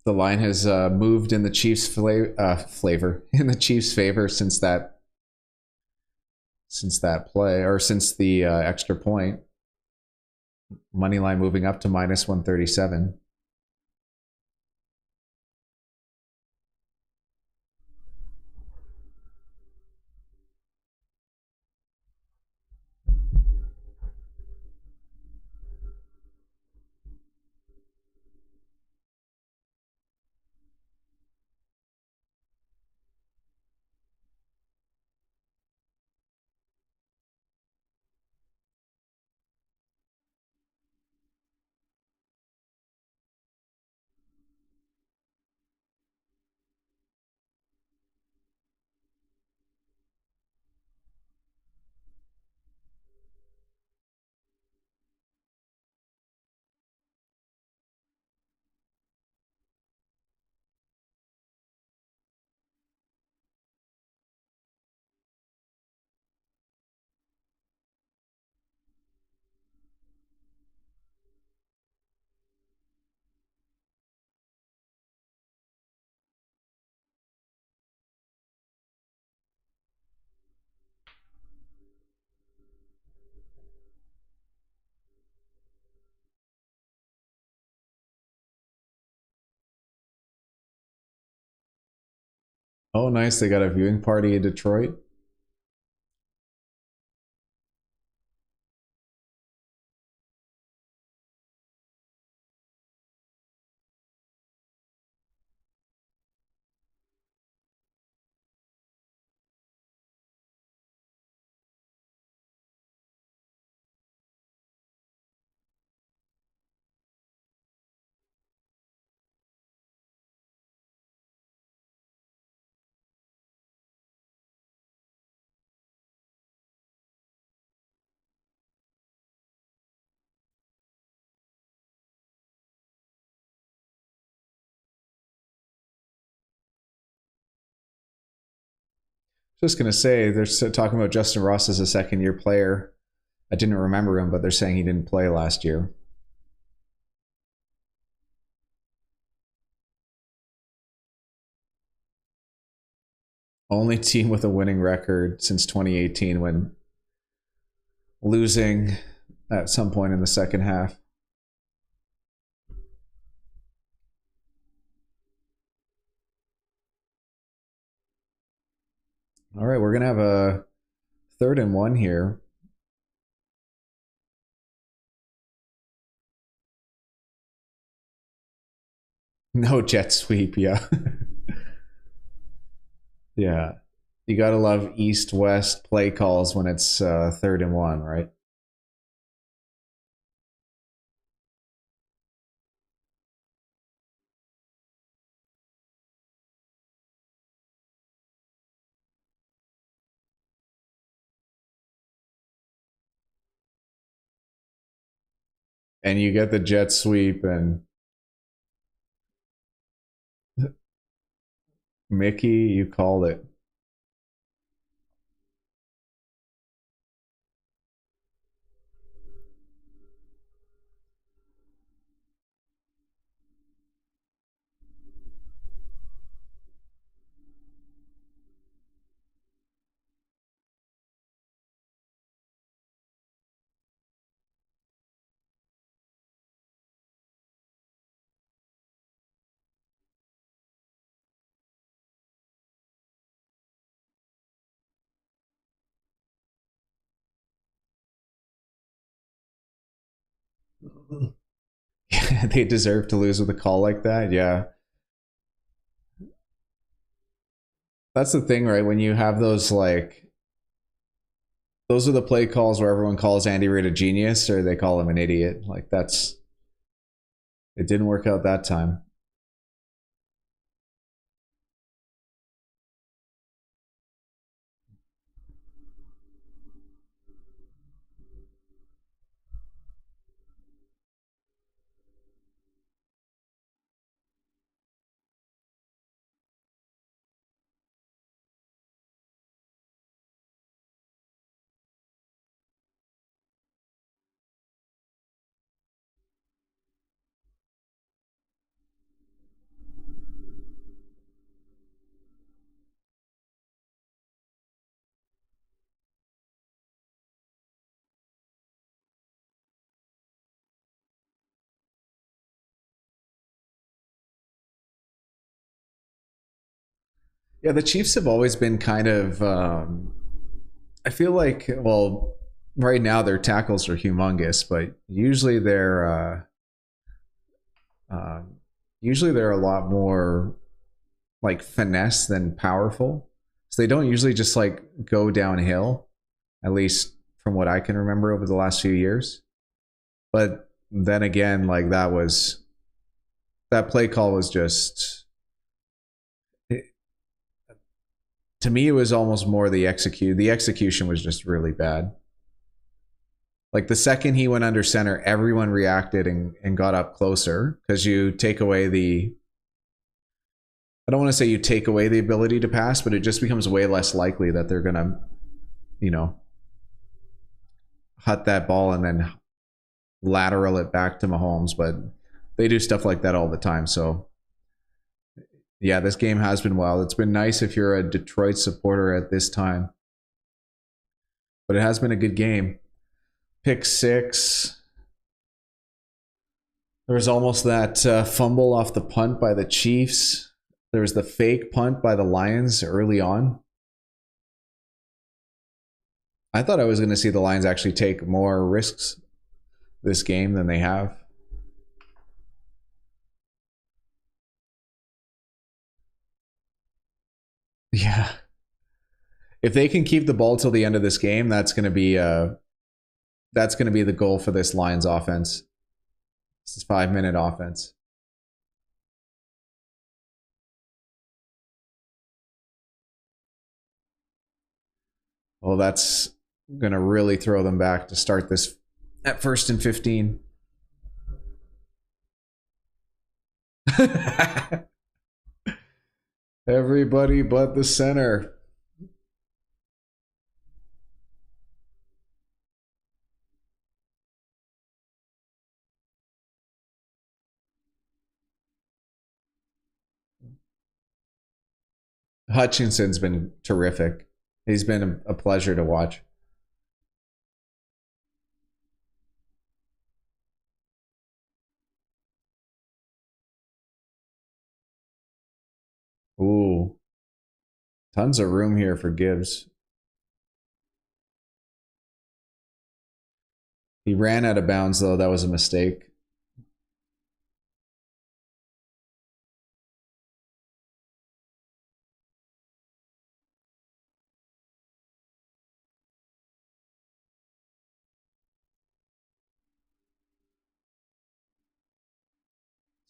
The line has moved in the Chiefs' flavor in the Chiefs' favor since that play or since the extra point. Money line moving up to minus 137. Oh, nice. They got a viewing party in Detroit. Just gonna say, they're talking about Justin Ross as a second-year player. I didn't remember him, but they're saying he didn't play last year. Only team with a winning record since 2018 when losing at some point in the second half. All right, we're going to have a 3rd and 1 here. No jet sweep, yeah. Yeah. You got to love east-west play calls when it's 3rd and 1, right? And you get the jet sweep and Mickey, you called it. They deserve to lose with a call like that. Yeah. That's the thing, right? When you have those those are the play calls where everyone calls Andy Reid a genius or they call him an idiot. Like that's it didn't work out that time. Yeah, the Chiefs have always been kind of. I feel like, well, right now their tackles are humongous, but usually they're a lot more like finesse than powerful. So they don't usually just like go downhill, at least from what I can remember over the last few years. But then again, like that play call was just to me it was almost more the execution was just really bad. Like the second he went under center, everyone reacted and got up closer because you take away the I don't want to say you take away the ability to pass, but it just becomes way less likely that they're gonna, you know, hut that ball and then lateral it back to Mahomes. But they do stuff like that all the time. So yeah, this game has been wild. It's been nice if you're a Detroit supporter at this time. But it has been a good game. Pick six. There was almost that fumble off the punt by the Chiefs. There was the fake punt by the Lions early on. I thought I was going to see the Lions actually take more risks this game than they have. Yeah. If they can keep the ball till the end of this game, that's going to be the goal for this Lions offense. This is 5-minute offense. Well, that's going to really throw them back to start this at 1st and 15. Everybody but the center. Hutchinson's been terrific. He's been a pleasure to watch. Ooh. Tons of room here for Gibbs. He ran out of bounds, though. That was a mistake.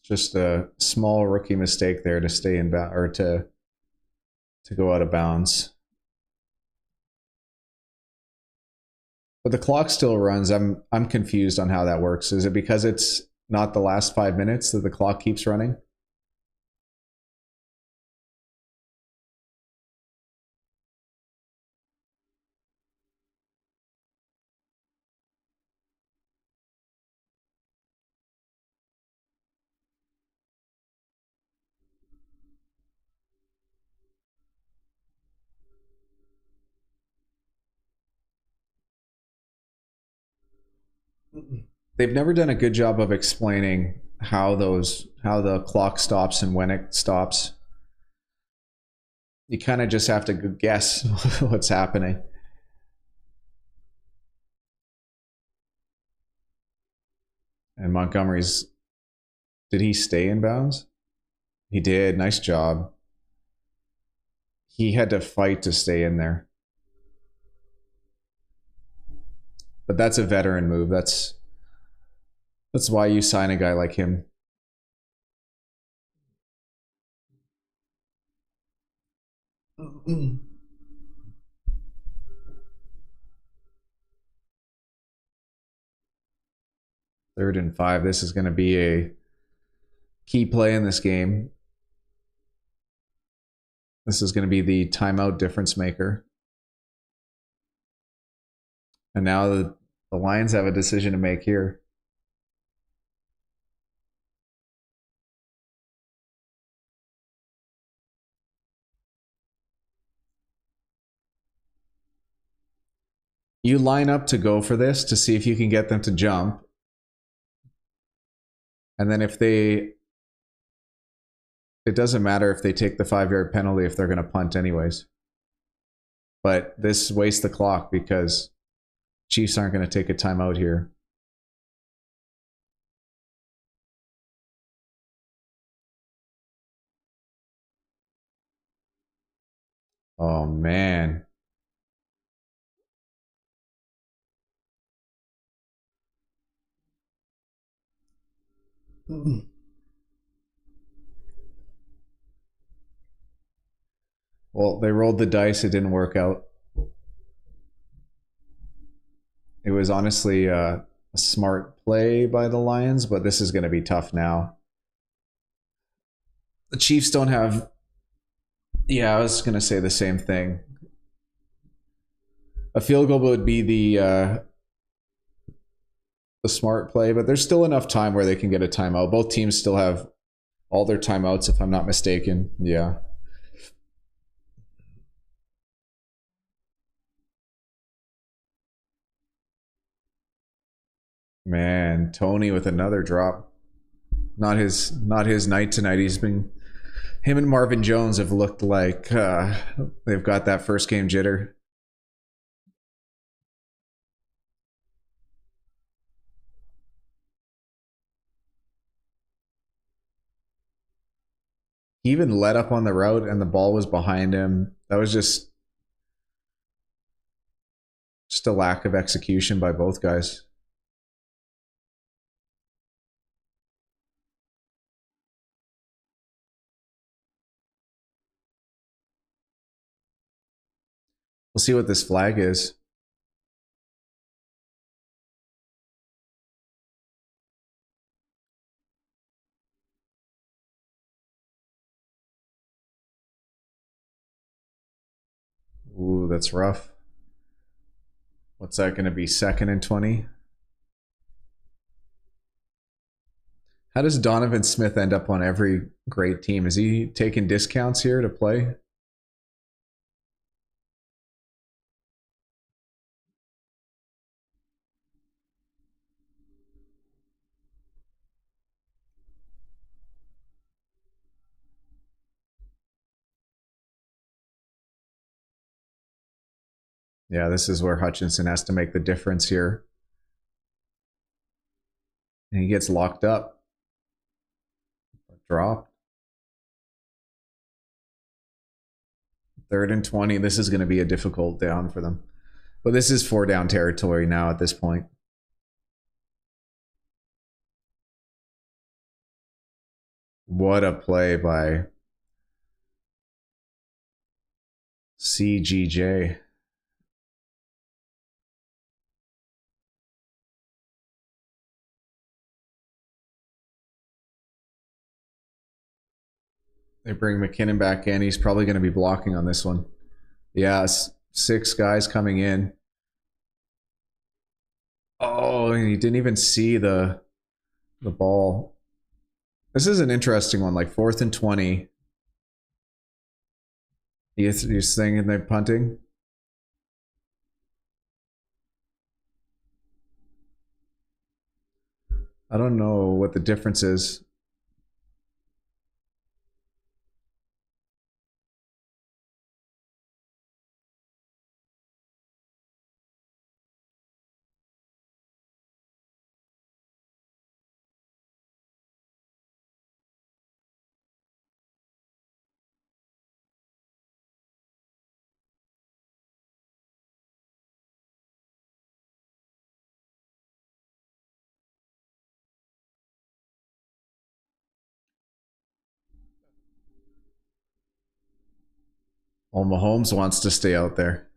Just a small rookie mistake there to stay in bounds or to go out of bounds. But the clock still runs. I'm confused on how that works. Is it because it's not the last 5 minutes that the clock keeps running? They've never done a good job of explaining how the clock stops and when it stops. You kind of just have to guess what's happening. And Montgomery's, did he stay in bounds? He did. Nice job. He had to fight to stay in there. But that's a veteran move. That's why you sign a guy like him. Third and 5. This is going to be a key play in this game. This is going to be the timeout difference maker. And now the Lions have a decision to make here. You line up to go for this to see if you can get them to jump. And then if they it doesn't matter if they take the 5 yard penalty if they're going to punt anyways. But this wastes the clock because Chiefs aren't going to take a timeout here. Oh man. Well, they rolled the dice. It didn't work out. It was honestly a smart play by the Lions, but this is going to be tough now. The Chiefs don't have. Yeah, I was going to say the same thing. A field goal would be the smart play, but there's still enough time where they can get a timeout. Both teams still have all their timeouts, if I'm not mistaken. Yeah. Man, Tony with another drop. Not his night tonight. He's been him and Marvin Jones have looked like they've got that first game jitter. He even let up on the route and the ball was behind him. That was just a lack of execution by both guys. We'll see what this flag is. Ooh, that's rough. What's that going to be? 2nd and 20? How does Donovan Smith end up on every great team? Is he taking discounts here to play? Yeah, this is where Hutchinson has to make the difference here. And he gets locked up. Drop. 3rd and 20. This is going to be a difficult down for them. But this is 4 down territory now at this point. What a play by CGJ. They bring McKinnon back in. He's probably going to be blocking on this one. Yeah, 6 guys coming in. Oh, he didn't even see the ball. This is an interesting one, like 4th and 20. He's thinking they're punting. I don't know what the difference is. Well, Mahomes wants to stay out there.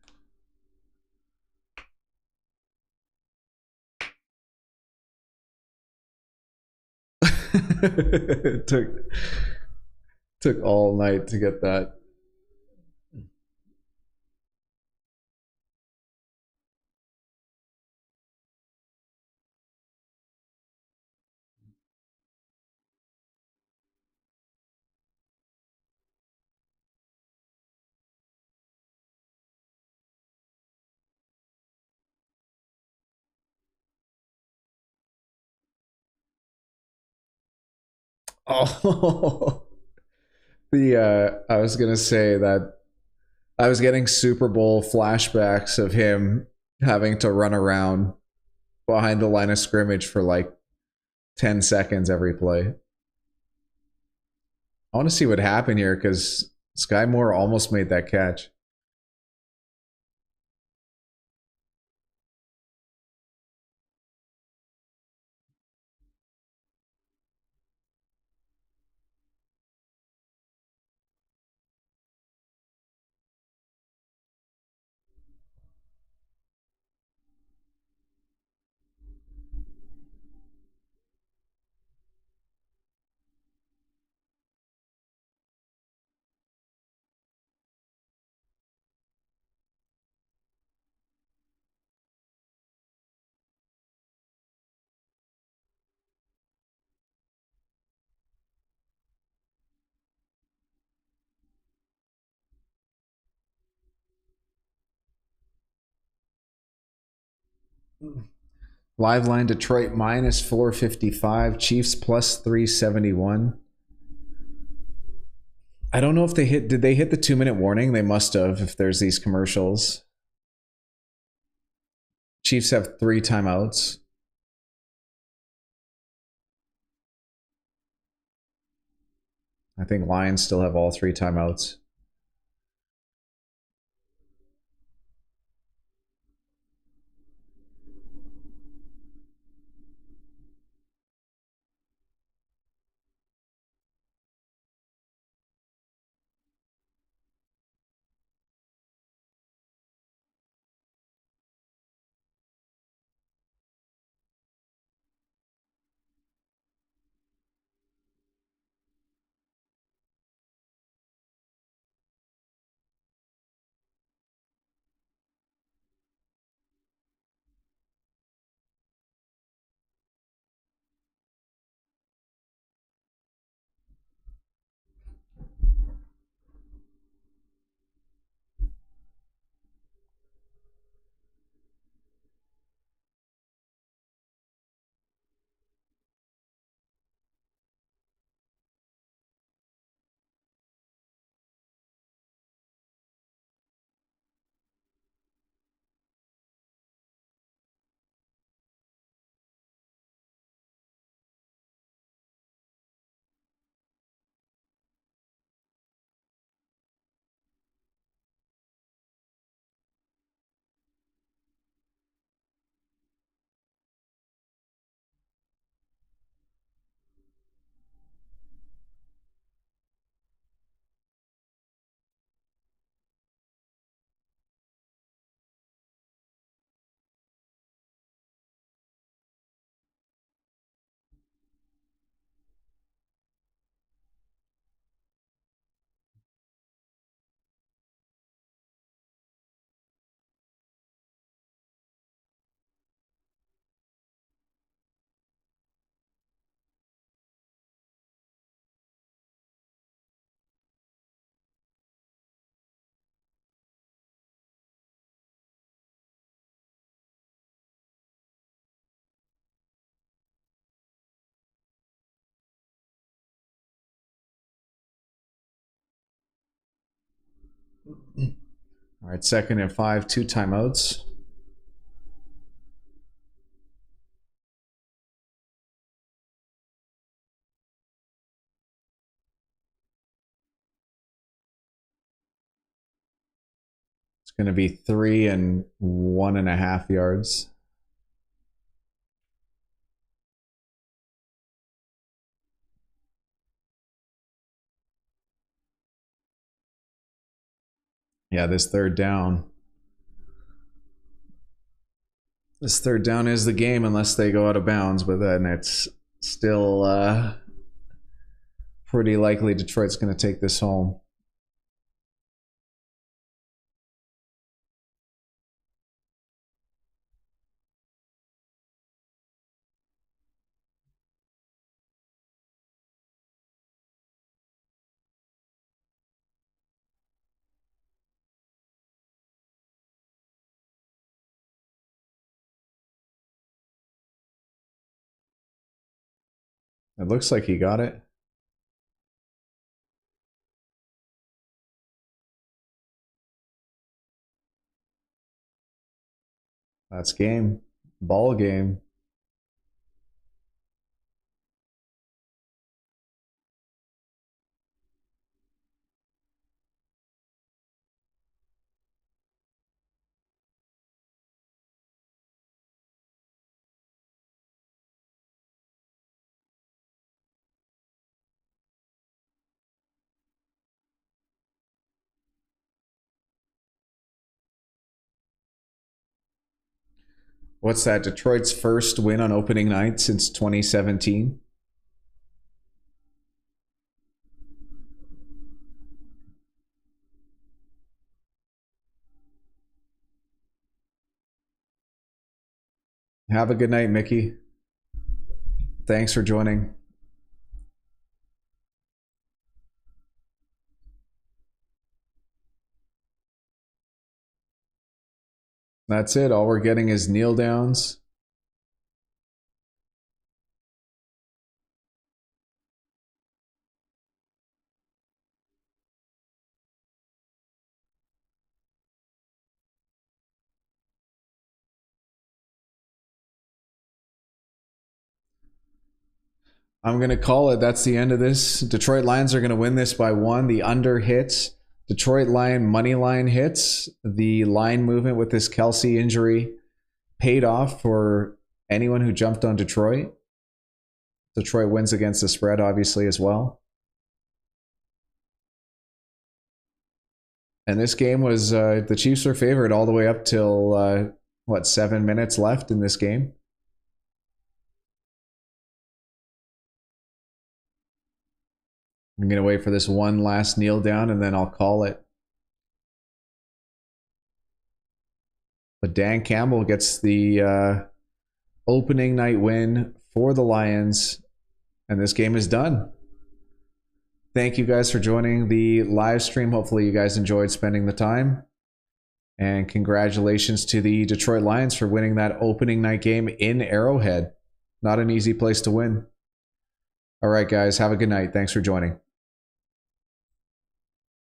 It took all night to get that. Oh, I was gonna say that I was getting Super Bowl flashbacks of him having to run around behind the line of scrimmage for like 10 seconds every play. I want to see what happened here because Sky Moore almost made that catch. Live line Detroit minus 455, Chiefs plus 371. I don't know if they hit, did they hit the 2 minute warning? They must have if there's these commercials. Chiefs have 3 timeouts. I think Lions still have all 3 timeouts. All right, 2nd and 5, 2 timeouts. It's going to be 3 and 1.5 yards. Yeah, this third down. This third down is the game unless they go out of bounds, but then it's still pretty likely Detroit's going to take this home. It looks like he got it. That's game. Ball game. What's that? Detroit's first win on opening night since 2017. Have a good night, Mickey. Thanks for joining. That's it. All we're getting is kneel downs. I'm going to call it. That's the end of this. Detroit Lions are going to win this by 1. The under hits. Detroit Lion money line hits. The line movement with this Kelce injury paid off for anyone who jumped on Detroit. Detroit wins against the spread, obviously, as well. And this game was, the Chiefs were favored all the way up till, 7 minutes left in this game? I'm going to wait for this one last kneel down and then I'll call it. But Dan Campbell gets the opening night win for the Lions, and this game is done. Thank you guys for joining the live stream. Hopefully you guys enjoyed spending the time. And congratulations to the Detroit Lions for winning that opening night game in Arrowhead. Not an easy place to win. All right, guys, have a good night. Thanks for joining.